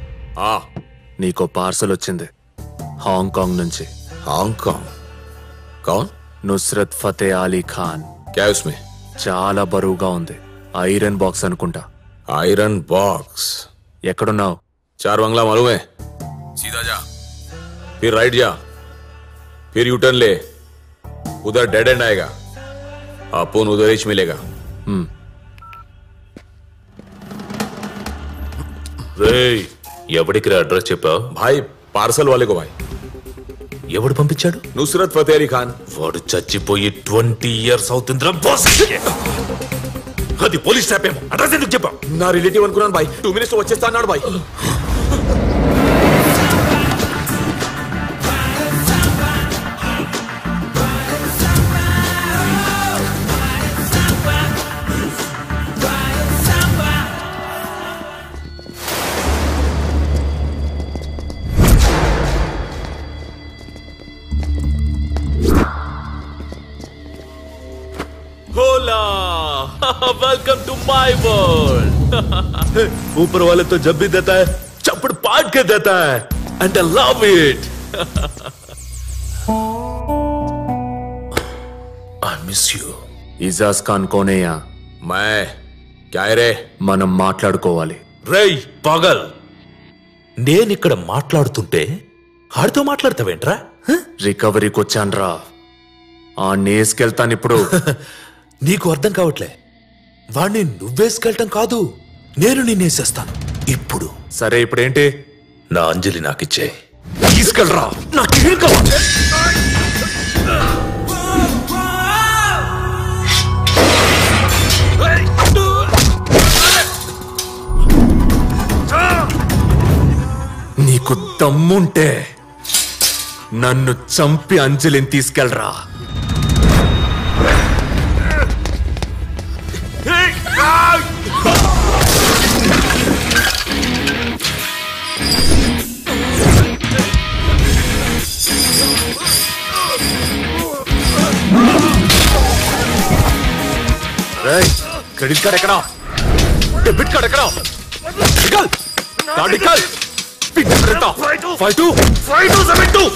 నీకో పార్సల్ వచ్చింది హాంకాంగ్ నుంచి. హాంకాంగ్? కౌన్? నుస్రత్ ఫతే అలీ ఖాన్. క్యా ఉస్మే? చాలా బరువుగా ఉంది. ఐరన్ బాక్స్ అనుకుంటా. Iron box? ఎక్కడున్నావు? 4 बंगला मालूम है? सीधा जा, फिर राइट जा, फिर यूटर्न ले, उधर डेड एंड आएगा. अपन उधर ही मिलेगा. రేయ్, ఎవడికి అడ్రస్ చెప్పావు? भाई पार्सल वाले को. भाई ఎవడు పంపించాడు? नुसरत फतेह अली खान. వాడు చచ్చిపోయి 20 years అవుతుందిరా బాస్. అది పోలీస్ స్టాప్ ఏమో. అడ్రస్ ఎందుకు చెప్పావు? నా రిలేటివ్ అనుకున్నాను భాయ్. 2 minutes లో వచ్చేస్తా అన్నాడు భాయ్. होला, वेलकम टू माय वर्ल्ड. ऊपर वाले तो जब भी देता है चप्पड़ पाट के देता है and I love it. I miss you. Ijaz Khan కోనేయా? मैं क्या है रे? మనం మాట్లాడుకోవాలి. రేయ్ పగల్, నేనిక్కడ మాట్లాడుతుంటే ఆడితో మాట్లాడతావేంట్రా? రికవరీకి వచ్చాన్రా. ఆ నేసుకెళ్తాను ఇప్పుడు. నీకు అర్థం కావట్లే. వాణ్ణి నువ్వేసుకెళ్ళటం కాదు, నేను నిన్నేసేస్తాను ఇప్పుడు. సరే ఇప్పుడేంటి? నా అంజలి నాకిచ్చే. తీసుకెళ్ళరా. నాకేం కావాలి? నీకు దమ్ముంటే నన్ను చంపి అంజలిని తీసుకెళ్ళరా. క్రెడిట్ కార్డ్ ఎక్కడా? డెబిట్ కార్డ్ ఎక్కడా? Nickel card nickel. Pin number ఎంత? 525272.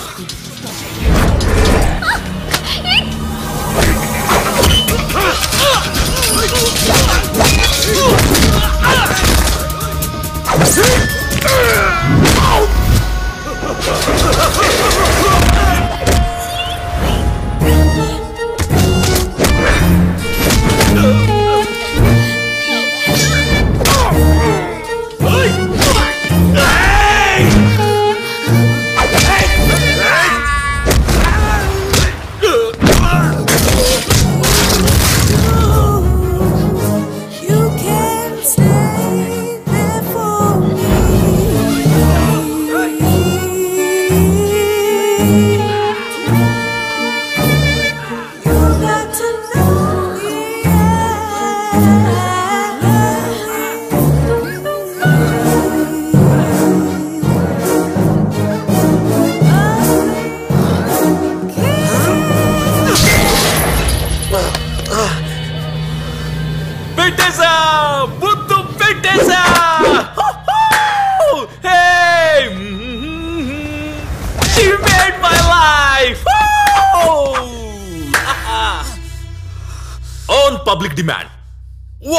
Public demand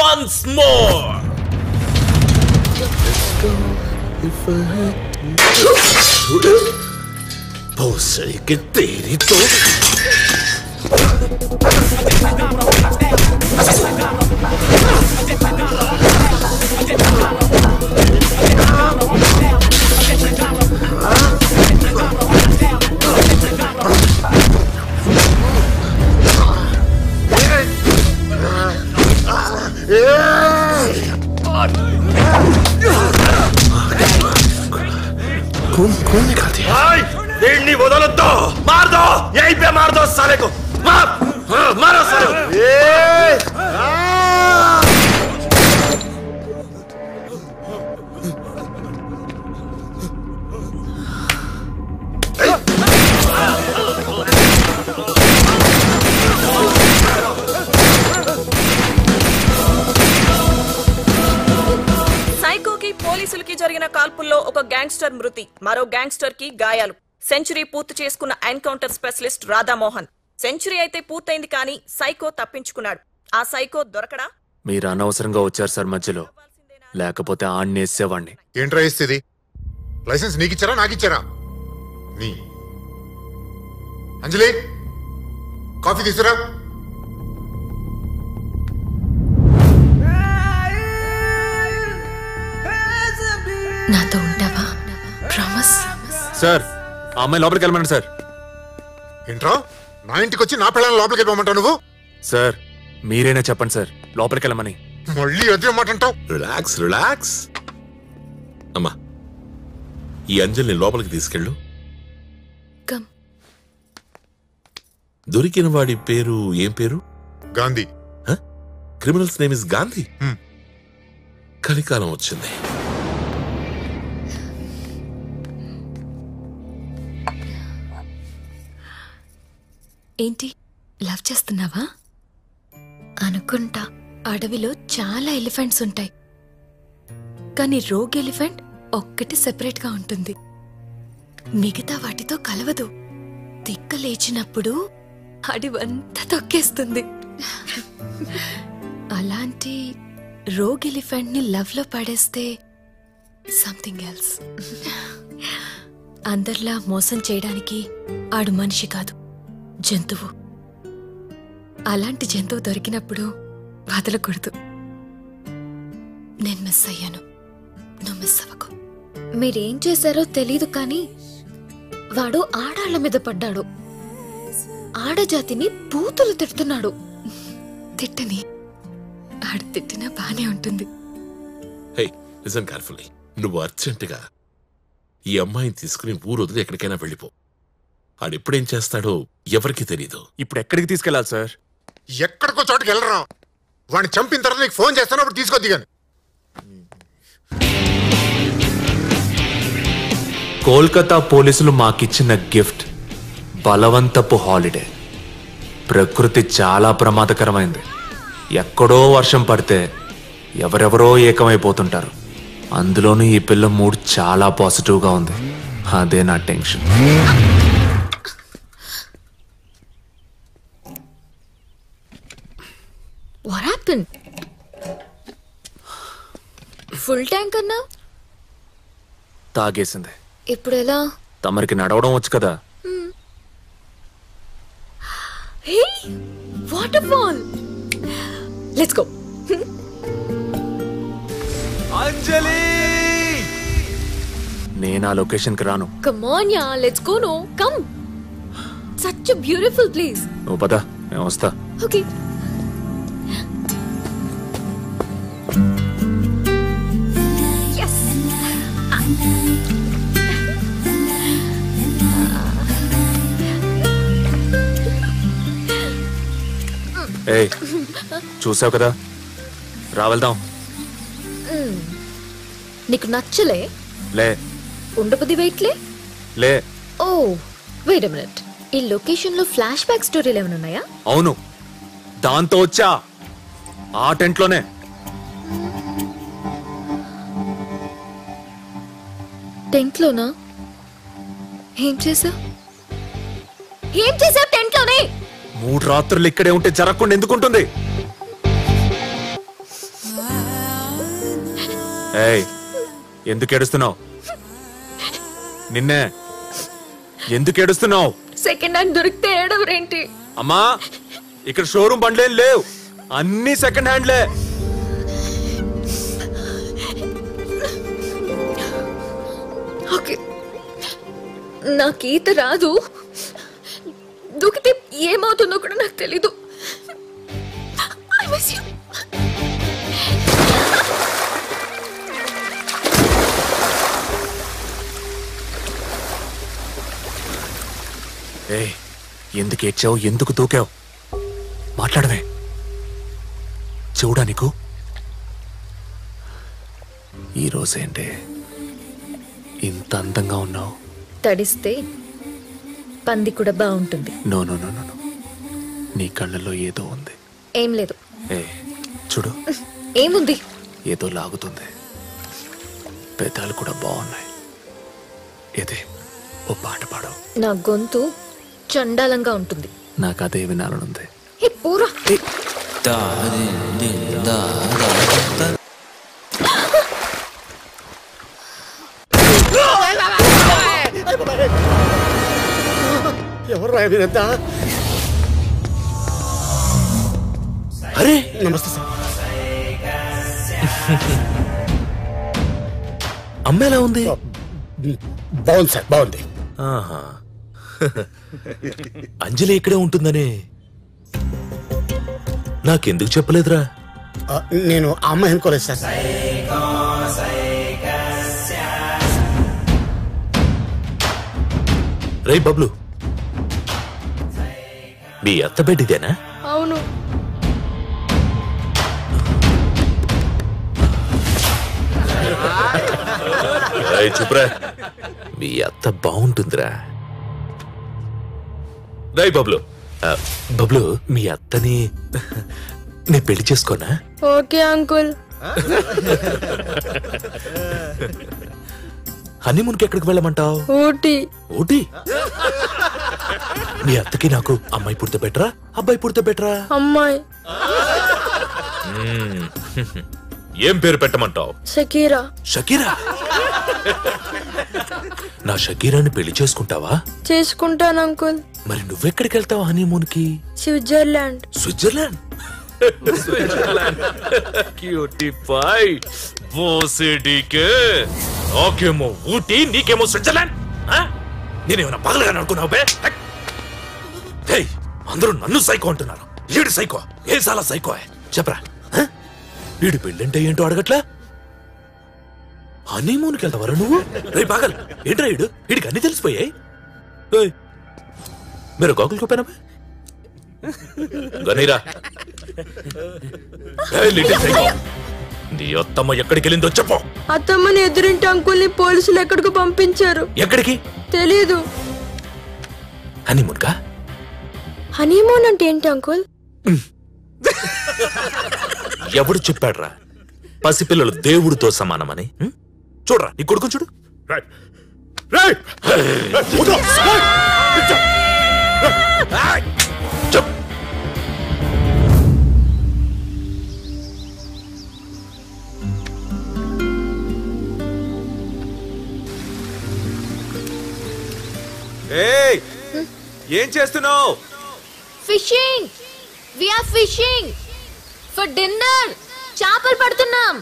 once more. भोसड़ी के तेरी तो कौन निकाल दिया? नहीं बदलो तो मार दो, यहीं पे मार दो साले को, मारो साले को। సైకోకి పోలీసులకి జరిగిన కాల్పుల్లో ఒక గ్యాంగ్స్టర్ మృతి, మరో గ్యాంగ్స్టర్ కి గాయాలు. సెంచరీ పూర్తి చేసుకున్న ఎన్కౌంటర్ స్పెషలిస్ట్ రాధామోహన్. సెంచరీ అయితే పూర్తయింది కానీ సైకో తప్పించుకున్నాడు. ఆ సైకో దొరకడా? మీరు అనవసరంగా వచ్చారు సార్ మధ్యలో, లేకపోతే ఆడిని వేసేవాడిని. ఏంట్రా ఇస్తుంది? లైసెన్స్ నీకిచ్చారా నాకిచ్చారా? నీ అంజలి కాఫీ తీసుకురా. నాతో ఉంటావా? ప్రామిస్. సార్ ఆ అమ్మాయి లోపలికి వెళ్ళమండి సార్. ఏంట్రా నా ఇంటికి వచ్చి నా పిల్లల్ని లోపలికి వెళ్ళమంటావు నువ్వు? సార్ మీరైనా చెప్పండి సార్ లోపలికి వెళ్ళమని. మళ్ళీ అదే మాట అంటావు? Relax relax. అమ్మా ఈ అంజలిని లోపలికి తీసుకెళ్ళు. దొరికిన వాడి పేరు ఏం పేరు? Gandhi. Criminals name is Gandhi. కలికాలం వచ్చింది. ఏంటి లవ్ చేస్తున్నావా? అనుకుంటా. అడవిలో చాలా ఎలిఫెంట్స్ ఉంటాయి, కానీ రోగ్ ఎలిఫెంట్ ఒక్కటి సెపరేట్ గా ఉంటుంది. మిగతా వాటితో కలవదు. తిక్క లేచినప్పుడు అడివంతా తొక్కేస్తుంది. అలాంటి రోగ్ ఎలిఫెంట్ ని లవ్ లో పడేస్తే సంథింగ్ ఎల్స్. అందరిలా మోసం చేయడానికి ఆడు మనిషి కాదు, జంతువు. అలాంటి జంతువు దొరికినప్పుడు వదలకూడదు. నేను మిస్ అయ్యాను, నువ్వు మిస్ అవ్వకు. మీరేం చేశారో తెలీదు కానీ వాడు ఆడాళ్ల మీద పడ్డాడు. ఆడజాతిని బూతులు తిడుతున్నాడు. తిట్టని, ఆడు తిట్టినా బానే ఉంటుంది. Hey listen carefully. నువ్వు అర్జెంటుగా ఈ అమ్మాయిని తీసుకుని ఊరు వదిలి ఎక్కడికైనా వెళ్ళిపో. ఆడెప్పుడేం చేస్తాడో ఎవరికి తెలీదు. ఇప్పుడు ఎక్కడికి తీసుకెళ్లాలి సార్? ఎక్కడికో చోటుకి వెళ్ళరా. వాడిని చంపిన తర్వాత నీకు ఫోన్ చేస్తాను, అప్పుడు తీసుకొద్ది కానీ. కోల్కతా పోలీసులు మాకిచ్చిన గిఫ్ట్ బలవంతపు హాలిడే. ప్రకృతి చాలా ప్రమాదకరమైంది. ఎక్కడో వర్షం పడితే ఎవరెవరో ఏకమైపోతుంటారు. అందులోనూ ఈ పిల్ల మూడ్ చాలా పాజిటివ్గా ఉంది. అదే నా tension. What happened? Full tank అన్నా తాగేసింది. ఇప్పుడు ఎలా? తమరికి నడవడం వచ్చు కదా. Hey waterfall, let's go. Anjali, నేను ఆ లొకేషన్ కి రాను. Come on yeah, let's go. No come, such a beautiful place. నువ్వు పద, నేను వస్తా. ఓకే. ఏయ్, చూసావు కదా, రా వెళ్దాం. నీకు నచ్చలే? లే. ఉండపది వెయిట్లే? లే. ఓ వెయిట్ ఎ మినిట్, ఈ లొకేషన్ లో ఫ్లాష్ బ్యాక్ స్టోరీలు ఏమైనా ఉన్నాయా? అవును, దాంతో వచ్చా. ఆ టెంట్ లోనే. టెంట్ లోనా? ఏం చేసావు? ఏం చేసావు టెంట్ లోనే? 3 రాత్రులు ఇక్కడే ఉంటే జరగకుండా ఎందుకుంటుంది? ఏయ్, ఎందుకు ఏడుస్తున్నావు? నిన్నే. ఎందుకు ఏడుస్తున్నావు? సెకండ్ హ్యాండ్ దొరికితే ఏడవరేంటి? అమ్మా, ఇక్కడ షోరూమ్ బండ్లేం లేవు, అన్ని సెకండ్ హ్యాండ్లే. ఓకే, నాకు ఈత రాదు, దూకితే ఏమవుతుందో కూడా నాకు తెలీదు. I miss you. ఏయ్, ఎందుకు ఏడ్చావు? ఎందుకు దూకావు? మాట్లాడవే. చూడా నీకు ఈరోజేంటే ఇంత అందంగా ఉన్నావు? తడిస్తే పంది కూడా బాగుంటుంది. నో నో నో నో, నీ కళ్ళల్లో ఏదో ఉంది. ఏం లేదు. ఏ చూడు, ఏముంది? ఏదో లాగుతుంది. పెదాలు కూడా బాగున్నాయి. ఏదే, ఓ పాట పాడు. నా గొంతు చండాలంగా ఉంటుంది. నాకు అదే వినాలనుంది. ఏ పూరా, ఎవరు రాయనంతా? అరే నమస్తే సార్. అమ్మ ఎలా ఉంది? బాగుంది సార్, బాగుంది. ఆహా. అంజలి ఇక్కడే ఉంటుందని నాకెందుకు చెప్పలేదురా? నేను ఆ అమ్మాయి అనుకోలేదు సార్. రేయ్ బబ్లు, మీ అత్త బిడ్డదేనా? అవును. చూపురా, మీ అత్త బాగుంటుందిరా. రై బబ్లు, బబ్లు, మీ అత్తని నేను పెళ్లి చేసుకోనా? Okay uncle. హనీమూన్కి ఎక్కడికి వెళ్ళమంటావు? ఊటీ. ఊటీ? మీ అత్తకి నాకు అమ్మాయి పుడితే బెటరా, అబ్బాయి పుడితే బెటరా? అమ్మాయి. ఏం పేరు పెట్టమంటావు? షకీరా. షకీరా? నా షకీరాని పెళ్లి చేసుకుంటావా? చేసుకుంటాను అంకుల్. మరి నువ్వెక్కడికి వెళ్తావు హనీమూన్ కి? స్విట్జర్లాండ్. స్విట్జర్లాండ్? నాకేమో ఊటీ, నీకేమో స్విట్జర్లాండ్. నేనేమన్నా పగలగాని అనుకున్నావు బే? అందరూ నన్ను సైకో అంటున్నారు. ఏడు సైకో? ఏ సాలా సైకో చెప్పరా? వీడు పెళ్ళంటే ఏంటో అడగట్లా? హనీమూన్కి వెళ్తావరా నువ్వు? రే పాగల్, ఏంట్రా వీడు? వీడికి అన్ని తెలిసిపోయాయి. మీరు గోకుల్ కోపానా గనీరా? నీ అత్తమ్మ ఎక్కడికి వెళ్ళిందో చెప్పు. అత్తమ్మని ఎదురింటి అంకుల్ని పోలీసులు ఎక్కడికి పంపించారు. ఎక్కడికి తెలీదు. హనీమూన్ కా? హనీమూన్ అంటే ఏంటి అంకుల్? ఎవడు చెప్పాడ్రా పసిపిల్లలు దేవుడితో సమానమని? చూడరా నీ కొడుకుని చూడు. ఏం చేస్తున్నావు? Fishing. We are fishing for dinner. చేపలు పడుతున్నాం.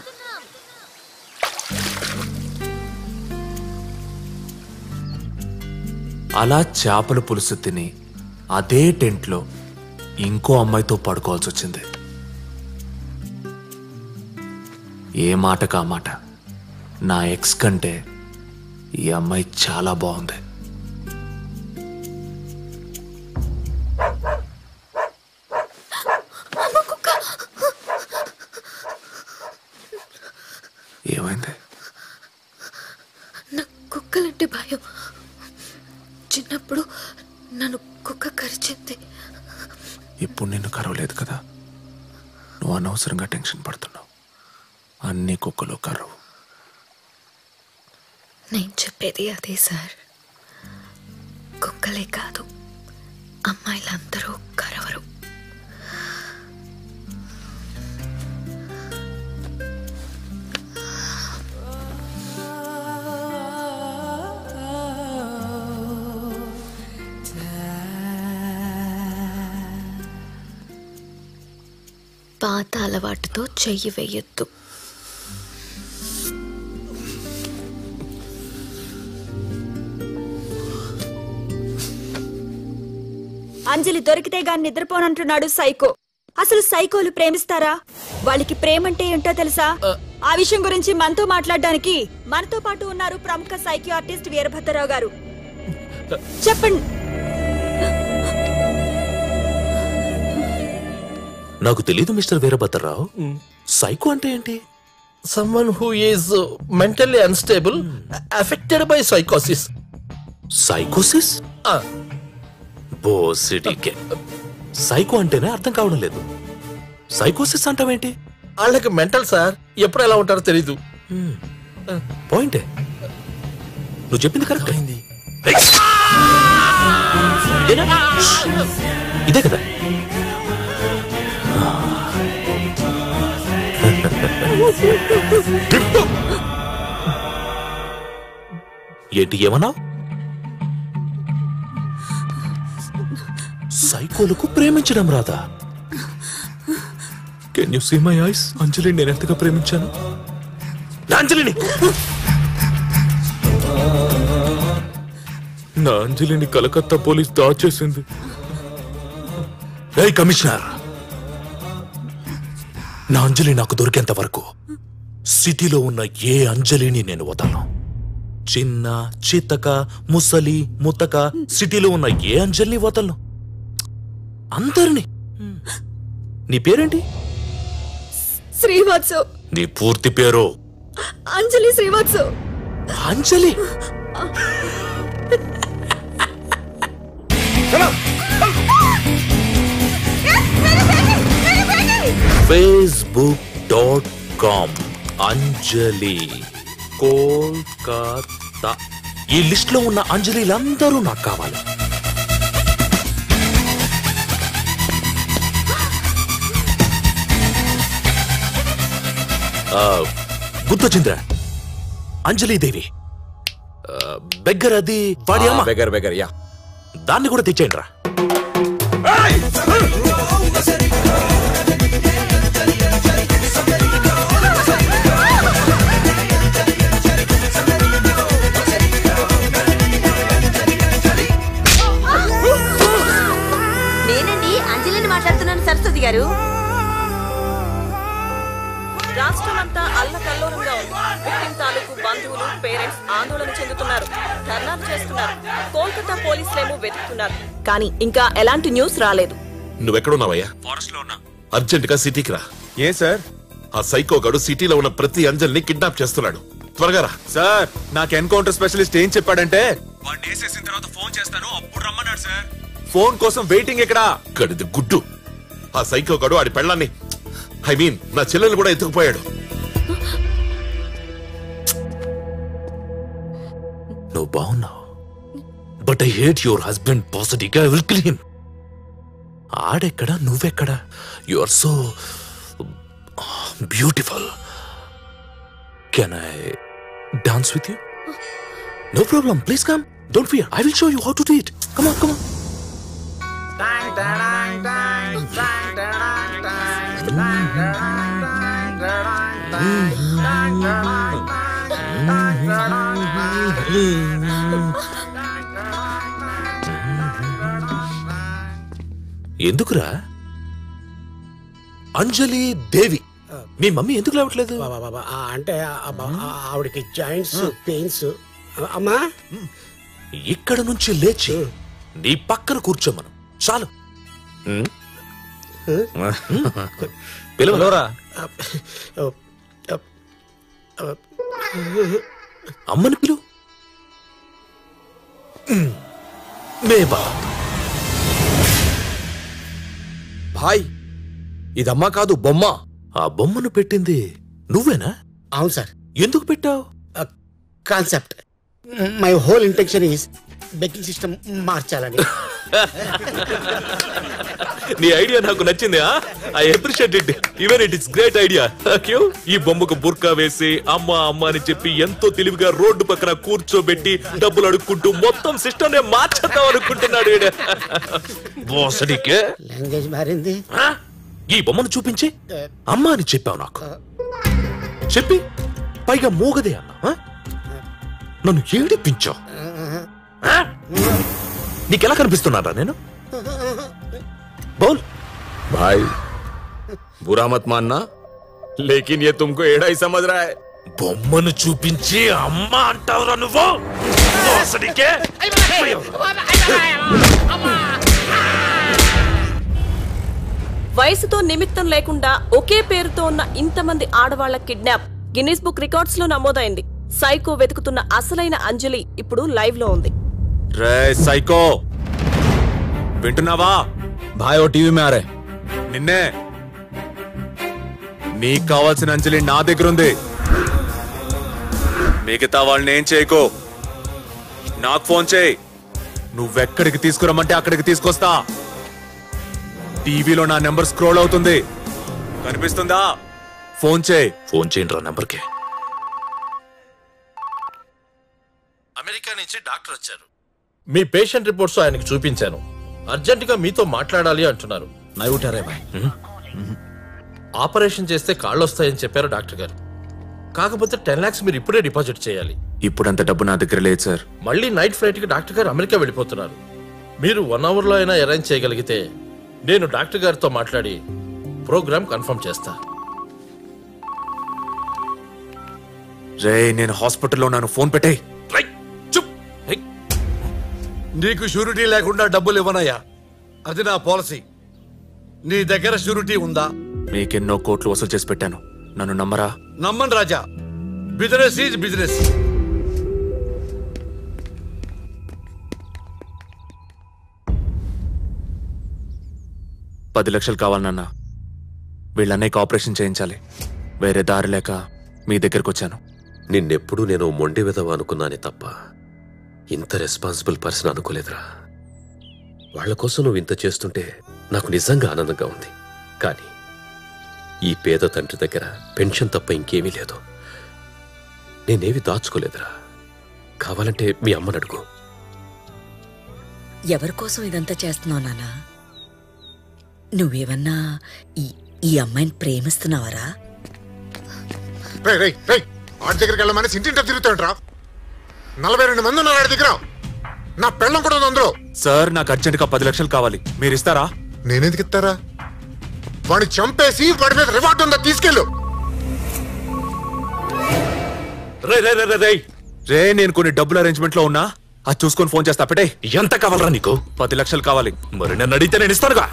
అలా చేపల పులుసు తిని అదే టెంట్లో ఇంకో అమ్మాయితో పడుకోవాల్సి వచ్చింది. ఏ మాటకా మాట నా ఎక్స్ కంటే ఈ అమ్మాయి చాలా బాగుంది. ఏమైంది? నా కుక్కలంటే భయం. చిన్నప్పుడు నన్ను కుక్క కరిచింది. ఇప్పుడు నిన్ను కరవలేదు కదా, నువ్వు అనవసరంగా టెన్షన్ పడుతున్నావు. అన్ని కుక్కలు కరవు. నేను చెప్పేది అదే సార్. కుక్కలే కాదు, అమ్మాయిలందరూ కరవరు. పాత అలవాటుతో చెయ్యి వేయొద్దు. అంజలి దొరికితే గాని నిద్రపోనంటున్నాడు సైకో. అసలు సైకోలు ప్రేమిస్తారా? వాళ్ళకి ప్రేమంటే ఏంటో తెలుసా? ఆ విషయం గురించి మనతో మాట్లాడడానికి మనతో పాటు ఉన్నారు ప్రముఖ సైకియాట్రిస్ట్ వీరభద్రరావు గారు. చెప్పండి. నాకు తెలీదు మిస్టర్ వీరభద్రరావు. సైకో అంటే ఏంటి? Someone who is mentally unstable, affected by psychosis. సైకోసిస్? బోసిడికే. సైకో అంటేనే అర్థం కావడం లేదు. సైకోసిస్ అంటావేంటి? వాళ్ళకి మెంటల్ సార్, ఎప్పుడు ఎలా ఉంటారో తెలీదు. పాయింటే, నువ్వు చెప్పింది కరెక్ట్ అయింది. ఇదే కదా? ఏంటి ఏమన్నా? సైకోలకు ప్రేమించడం రాదా? Can you see my eyes? Anjali నేను ఎంతగా ప్రేమించాను. నా అంజలిని నా అంజలిని కలకత్తా పోలీస్ దాచేసింది. ఏయ్ కమిషనర్, నా అంజలి నాకు దొరికేంత వరకు సిటీలో ఉన్న ఏ అంజలిని నేను వదలను. చిన్న చితక ముసలి ముతక సిటీలో ఉన్న ఏ అంజలిని వదలను. అందరిని. నీ పేరేంటి? శ్రీవాత్సవ్. నీ పూర్తి పేరు? అంజలి శ్రీవాత్సవ్. అంజలి? facebook.com అంజలి కోల్కతా. ఈ లిస్ట్ లో ఉన్న అంజలిలందరూ నాకు కావాలి. గుర్తొచ్చింద్ర, అంజలి దేవి బెగ్గర్, అది వాడి అమ్మ. బెగ్గర్ యా, దాన్ని కూడా తెచ్చేయండి రా. నేనండి అంజలిని మాట్లాడుతున్నాను సరస్వతి గారు. రాష్ట్రమంతా అల్లకల్లోలంగా ఉంది. విక్టిమ్ తాలూకు బంధువులు, పేరెంట్స్ ఆందోళన చెందుతున్నారు, ధర్నాలు చేస్తున్నారు. కోల్కతా పోలీసులేమో వెతుకుతున్నారు, కానీ ఇంకా ఎలాంటి న్యూస్ రాలేదు. నువ్వెక్కడున్నావయ్యా? ఫారెస్ట్ లో ఉన్నా. అర్జెంట్ గా సిటీకి రా. ఏ సార్? ఆ సైకో గడు సిటీలో ఉన్న ప్రతి అంజలిని కిడ్నాప్ చేస్తున్నాడు. త్వరగా రా. సార్, నాకు ఎన్కౌంటర్ స్పెషలిస్ట్ ఏం చెప్పాడంటే వాడిని వేసేసిన తర్వాత ఫోన్ చేస్తాను, అప్పుడు రమ్మన్నాడు సార్. ఫోన్ కోసం వెయిటింగ్ ఎక్కడా? గడిది గుడ్డు. ఆ సైకో గడు ఆడి పెళ్ళాన్ని ఐ మీన్ నా చెల్లెలు కూడా ఎత్తుకుపోయాడు. నువ్వు బాగున్నావు, but I hate your husband పాజిటివ్గా. I will kill him. ఆడెక్కడ, నువ్వెక్కడ? You are so beautiful. Can I dance with you? No problem, please come. Don't fear, I will show you how to do it. Come on, come on. ఎందుకురా? అంజలి దేవి, మీ మమ్మీ ఎందుకు లేవట్లేదు? అంటే ఆవిడకి జాయింట్స్ పెయిన్స్. అమ్మా, ఇక్కడ నుంచి లేచి నీ పక్కన కూర్చోమను చాలు. పిలవరా? అమ్మని పిలు. మేబా భాయ్, ఇదమ్మా కాదు బొమ్మ. ఆ బొమ్మను పెట్టింది నువ్వేనా? అవును సార్. ఎందుకు పెట్టావు? Concept. My whole intention is baking system మార్చాలని. నీ ఐడియా నాకు నచ్చింది. I appreciate it. Even it is great idea. ఈ బొమ్మకు బుర్కా వేసి అమ్మ అమ్మ అని చెప్పి ఎంతో తెలివిగా రోడ్డు పక్కన కూర్చోబెట్టి డబ్బులు అడుక్కుంటూ మొత్తం సిస్టమ్ నే మార్చేద్దాం అనుకుంటున్నాడు. లాంగ్వేజ్ మారింది. ఈ బొమ్మను చూపించి అమ్మ అని చెప్పావు నాకు. చెప్పి పైగా మూగదే అన్నా. నన్ను ఏడిపించావు. నీకెలా కనిపిస్తున్నారా నేను? बोल भाई, बुरा मत मानना, लेकिन ये तुमको एड़ा ही समझ रहा है. బొమ్మను చూపించి అమ్మ అంటావురా నువ్వు? వయసుతో నిమిత్తం లేకుండా ఒకే పేరుతో ఉన్న ఇంతమంది ఆడవాళ్ల కిడ్నాప్ గిన్నిస్ బుక్ రికార్డ్స్ లో నమోదైంది. సైకో వెతుకుతున్న అసలైన అంజలి ఇప్పుడు లైవ్ లో ఉంది. రే సైకో, వింటున్నావా? भाई वो टीवी में आ रहे. నిన్నే. నీకు కావాల్సిన అంజలి నా దగ్గర ఉంది. మిగతా వాళ్ళని ఏం చేయకో, నాకు ఫోన్ చేయి. నువ్వెక్కడికి తీసుకురమ్మంటే అక్కడికి తీసుకొస్తా. టీవీలో నా నెంబర్ స్క్రోల్ అవుతుంది, కనిపిస్తుందా? ఫోన్ చేయి. ఫోన్ చేయండి రా నెంబర్కి. అమెరికా నుంచి డాక్టర్ వచ్చారు. మీ పేషెంట్ రిపోర్ట్స్ ఆయనకు చూపించాను. అర్జెంట్ గా మీతో మాట్లాడాలి అంటున్నారు. ఆపరేషన్ చేస్తే కాళ్ళు వస్తాయని చెప్పారు డాక్టర్ గారు. కాకపోతే 10 lakhs మీరు ఇప్పుడే డిపాజిట్ చేయాలి. ఇప్పుడంత డబ్బు నా దగ్గర లేదు సార్. మళ్ళీ నైట్ ఫ్లైట్ కి డాక్టర్ గారు అమెరికా వెళ్ళిపోతున్నారు. మీరు 1 hour లో అయినా అరేంజ్ చేయగలిగితే నేను డాక్టర్ గారితో మాట్లాడి ప్రోగ్రామ్ కన్ఫర్మ్ చేస్తా. రే, నేను హాస్పిటల్లో ఉన్నాను, ఫోన్ పెట్టేయ్. నీకు షూరిటీ లేకుండా డబ్బులు ఇవ్వనయ్యా, అది నా పాలసీ. నీ దగ్గర షూరిటీ ఉందా? మీకెన్నో కోట్లు వసూలు చేసి పెట్టాను, నన్ను నమ్మరా? నమ్మను రాజా. Business is business. $10 లక్షలు కావాలి నాన్న. వీళ్ళన్నయ్యకి ఆపరేషన్ చేయించాలి. వేరే దారి లేక మీ దగ్గరకు వచ్చాను. నిన్నెప్పుడు నేను మొండి విధవ అనుకున్నానే తప్ప ఇంత రెస్పాన్సిబుల్ పర్సన్ అనుకోలేదురా. వాళ్ల కోసం నువ్వు ఇంత చేస్తుంటే నాకు నిజంగా ఆనందంగా ఉంది. కానీ ఈ పేద తండ్రి దగ్గర పెన్షన్ తప్ప ఇంకేమీ లేదు. నేనేవి దాచుకోలేదురా. కావాలంటే మీ అమ్మని అడుగు. ఎవరి కోసం ఇదంతా చేస్తున్నావు నాన్నా? నువ్వేమన్నా ఈ అమ్మాయిని ప్రేమిస్తున్నావరా? ఆడి దగ్గరికి వెళ్ళమని ఇంటింట తిరుగుతాంట్రా. 42 మంది ఉన్నారు ఆడి దగ్గర. నా పెళ్ళం కూడా ఉంది అందులో. సార్, నాకు అర్జెంట్గా 10 లక్షలు కావాలి, మీరు ఇస్తారా? నేనెందుకు ఇస్తారా? వాడిని చంపేసి వాడి మీద రివార్డు ఉందా తీసుకెళ్ళు. రే, నేను కొన్ని డబ్బులు అరేంజ్మెంట్ లో ఉన్నా, అది చూసుకొని ఫోన్ చేస్తా. పెట్టే. ఎంత కావాలరా నీకు? 10 లక్షలు కావాలి. మరి నన్ను అడిగితే నేను ఇస్తానుగా.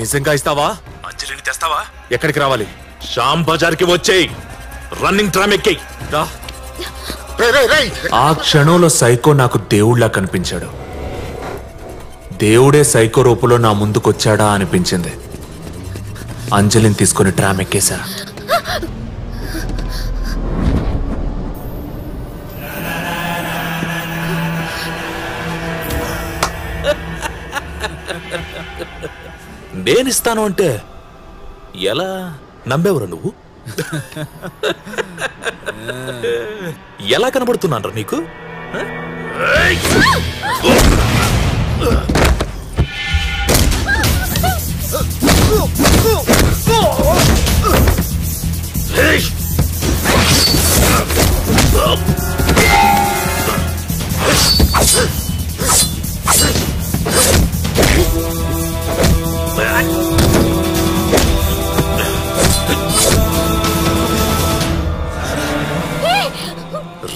నిజంగా ఇస్తావా? అంజలిని తెస్తావా? ఎక్కడికి రావాలి? శ్యామ్ బజార్కి వచ్చేయి. రన్నింగ్ ట్రామ్ ఎక్కి రా. ఆ క్షణంలో సైకో నాకు దేవుళ్లా కనిపించాడు. దేవుడే సైకో రూపంలో నా ముందుకొచ్చాడా అనిపించింది. అంజలిని తీసుకుని ట్రామ్ ఎక్కేశా. నేనిస్తాను అంటే ఎలా నమ్మేవరా నువ్వు? ఎలా కనబడుతున్నాను నీకు?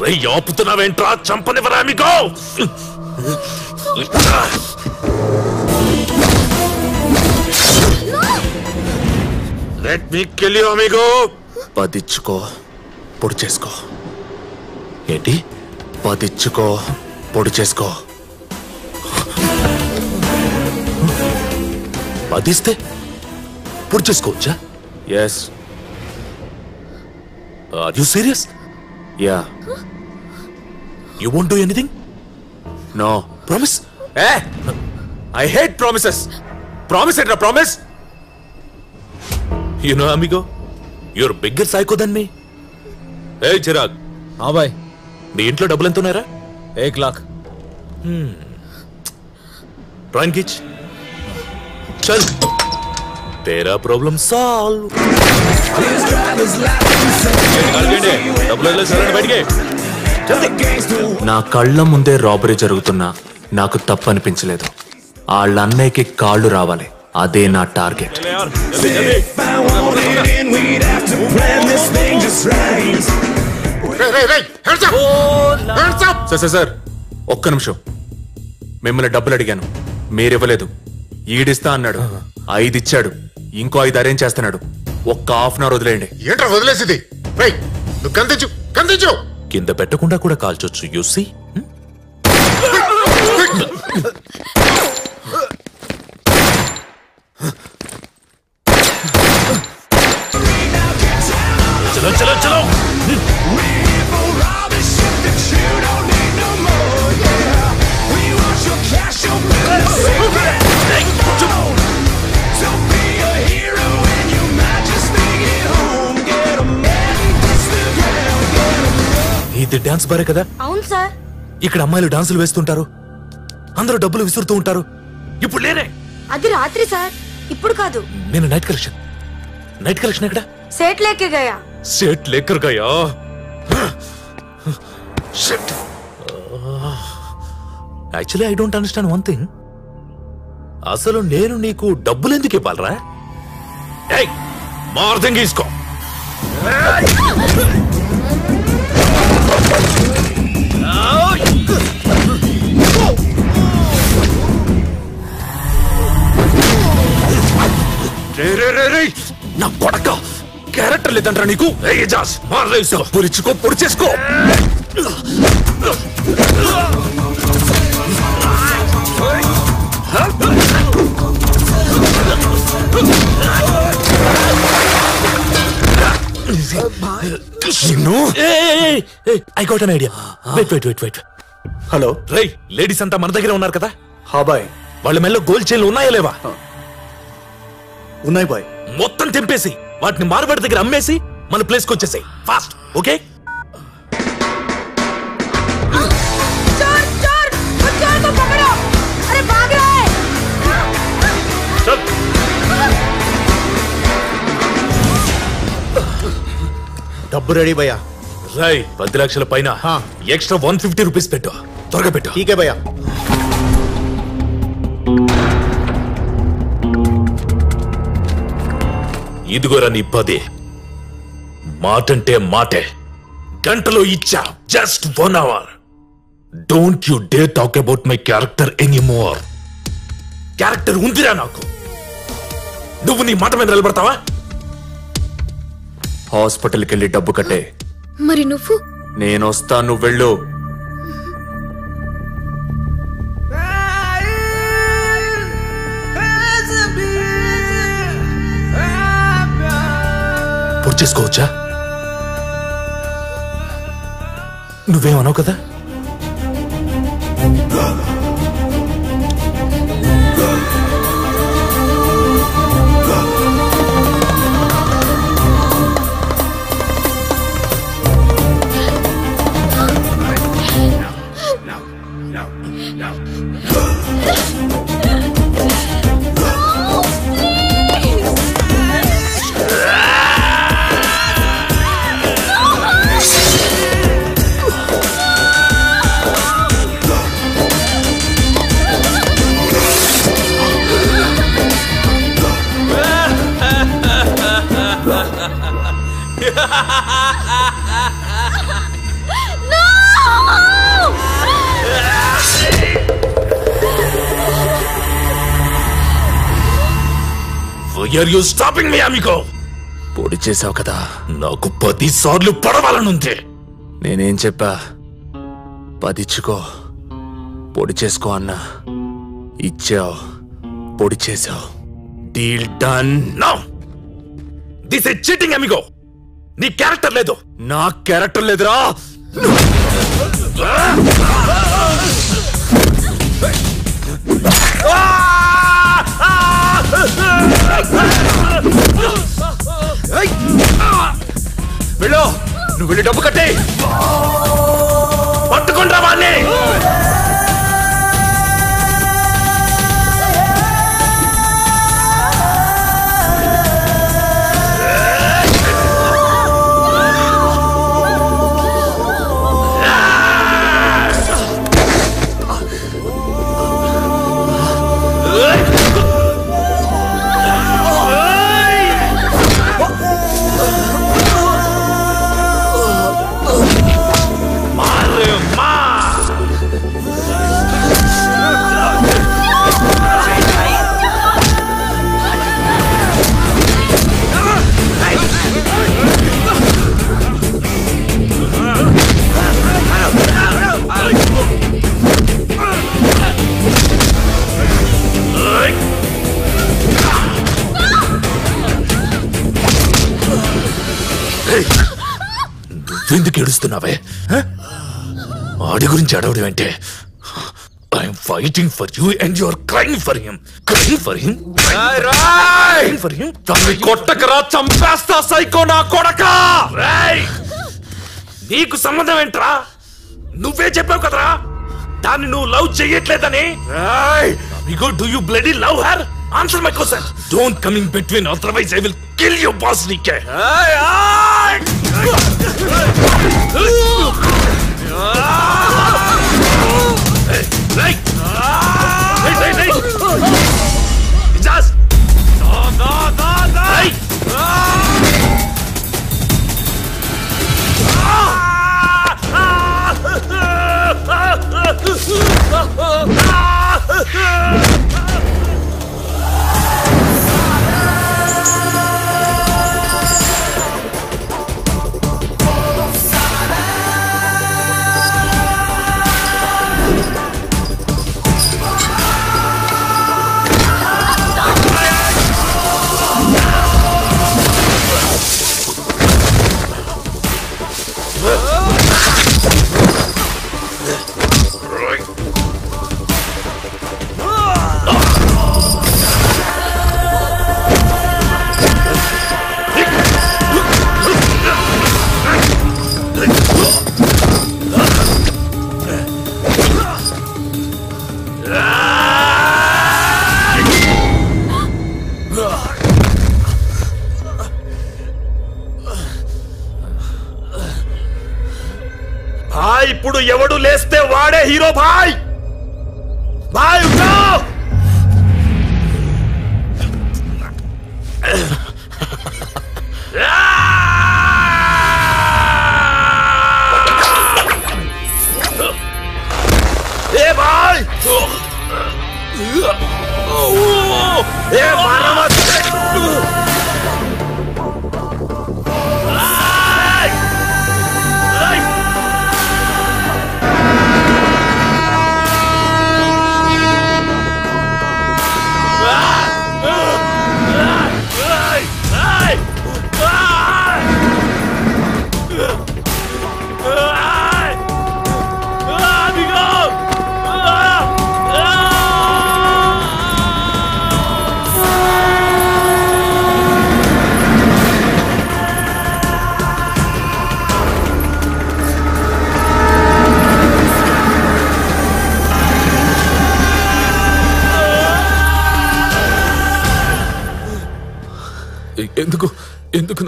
రే ఆపుతున్నావేంట్రా? చంపనివరా మీకు? Let me kill you amigo. పదిచ్చుకో, పొడి చేసుకో. ఏంటి? పదిచ్చుకో, పొడి చేసుకో. పదిస్తే పొడి చేసుకోవచ్చా? Yes. Are you serious? Yeah. You won't do anything? No. Promise? ఏ ఐ హేట్ ప్రామిసెస్. ప్రామిస్ ఏంట్రా promise? You know, amigo, you're bigger psycho than me. Hey, Chirag. हाँ भाई. నీ ఇంట్లో డబ్బులు ఎంత ఉన్నారా? 1 लाख. ट्राइन खींच. चल. तेरा प्रॉब्लम सॉल्व. డబ్బులు వదిలేసారని బయటికి. నా కళ్ళ ముందే రాబరీ జరుగుతున్నా నాకు తప్పనిపించలేదు. వాళ్ళ అన్నయ్యకి కాళ్ళు రావాలి, అదే నా టార్గెట్. సార్ ఒక్క నిమిషం. మిమ్మల్ని డబ్బులు అడిగాను, మీరివ్వలేదు. ఈడిస్తా అన్నాడు, 5 ఇచ్చాడు. ఇంకో 5 అరేంజ్ చేస్తున్నాడు. ఒక్క హాఫ్ అన్ అవర్ వదిలేయండి. ఏంట్రా వదిలేసింది? నువ్వు కందించు కందించు. కింద పెట్టకుండా కూడా కాల్చొచ్చు. యూసి చలో చలో చలో. ఇది డాన్స్ బారే కదా? అవును సార్. ఇక్కడ అమ్మాయిలు డాన్సులు వేస్తుంటారు, అందరూ డబ్బులు విసురుతూ ఉంటారు. ఇప్పుడు లేనే. అది రాత్రి సార్, ఇప్పుడు కాదు. నేను నైట్ కలెక్షన్. నైట్ కలెక్షన్ ఎక్కడ? सेठ लेके गया. सेठ लेकर गया? Shit. Actually, I don't understand one thing. అసలు నేను నీకు డబ్బులు ఎందుకు ఇవ్వాలరా? ఏయ్, మార్దంగి ఇసుకో. నా కొడక క్యారెక్టర్ లేదంటరా నీకు? పొరిచుకో, పొడి చేసుకో. I got an idea. Wait. Hello రై, లేడీస్ అంతా మన దగ్గర ఉన్నారు కదా? హా బాయ్. వాళ్ళ మెల్లో గోల్డ్ చైన్లు ఉన్నాయా లేవా? ఉన్నాయి బాయ్. మొత్తం తెంపేసి వాటిని మార్వాడి దగ్గర అమ్మేసి మన ప్లేస్ కి వచ్చేసాయి ఫాస్ట్. ఓకే? డబ్బు రెడీ భయ్యా. రై, 10 లక్షల పైన ఎక్స్ట్రా 150 రూపీస్ పెట్టు. త్వరగా పెట్టు. ఠీకే భయ్యా. ఇదిగోరా నీ 10. మాటంటే మాటే. గంటలో ఇచ్చా. Just 1 hour. Don't you dare talk about my character anymore. Character ఉందిరా నాకు. నువ్వు నీ మాట మీద నిలబడతావా? హాస్పిటల్కి వెళ్ళి డబ్బు కట్టే. మరి నువ్వు? నేను వస్తా, నువ్వు వెళ్ళు. చేసుకోవచ్చా? నువ్వేమన్నావు కదా? Why are you stopping me, amigo? పొడి చేసావు కదా, నాకు 10 సార్లు పడవాలనుంది. నేనేం చెప్పా? పదిచ్చుకో, పొడి చేసుకో అన్నా. ఇచ్చావు, పొడి చేసావు. Deal done. No, this is cheating amigo. నీ క్యారెక్టర్ లేదు. నా క్యారెక్టర్ లేదురా. వెళ్ళు, నువ్వు వెళ్ళి డబ్బు కట్టే. పట్టుకుంటా వాడిని. నువ్వెందుకు ఏడుస్తున్నావే? ఆడి గురించి అడవడం అంటే I'm fighting for you and you are crying for him. Crying for him. Crying for him. తన్ని కొట్టకరా, చంపేస్తా సైకో నా కొడకా. నీకు సంబంధం ఏంట్రా? నువ్వే చెప్పావు కదరా దాన్ని నువ్వు love చెయ్యట్లేదని. Amigo, do you bloody love her? Answer my question. Don't come in between, otherwise I will kill you, boss Nike. Ijaz! No! Hey! ఇప్పుడు ఎవడు లేస్తే వాడే హీరో. భాయ్ భాయ్ ఉఠో. ఏ భాయ్ ఏ మారమా.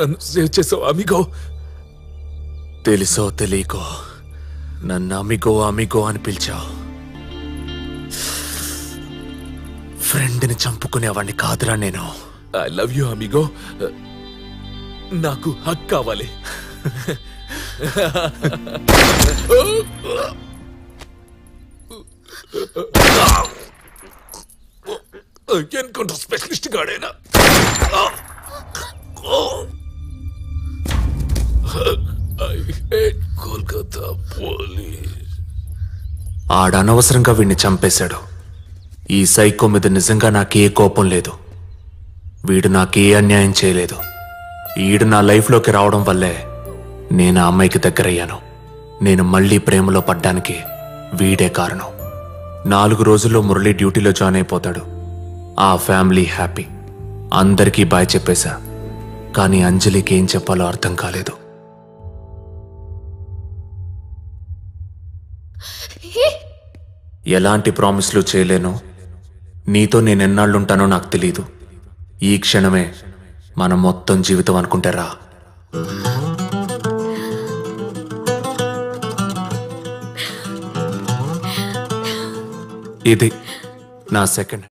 నన్ను సేవ్ చేసావు అమిగో. తెలుసో తెలియకో నన్ను అమిగో అమిగో అని పిలిచావు. ఫ్రెండ్ని చంపుకునేవాడిని కాదురా నేను. I love you amigo. నాకు హక్ కావాలి. ఎన్కౌంటర్ స్పెషలిస్ట్ గాడేనా? కోల్కతా పోలీస్. ఆడనవసరంగా వీడిని చంపేశాడు. ఈ సైకో మీద నిజంగా నాకే కోపం లేదు. వీడు నాకే అన్యాయం చేయలేదు. ఈడు నా లైఫ్లోకి రావడం వల్లే నేను ఆ అమ్మాయికి దగ్గరయ్యాను. నేను మళ్ళీ ప్రేమలో పడ్డానికి వీడే కారణం. 4 రోజుల్లో మురళి డ్యూటీలో జాయిన్ అయిపోతాడు. ఆ ఫ్యామిలీ హ్యాపీ. అందరికీ బాయ్ చెప్పేశా. కానీ అంజలికి ఏం చెప్పాలో అర్థం కాలేదు. ఎలాంటి ప్రామిస్లు చేయలేను. నీతో నేనెన్నాళ్ళుంటానో నాకు తెలీదు. ఈ క్షణమే మన మొత్తం జీవితం అనుకుంటే రా. ఇది నా సెకండ్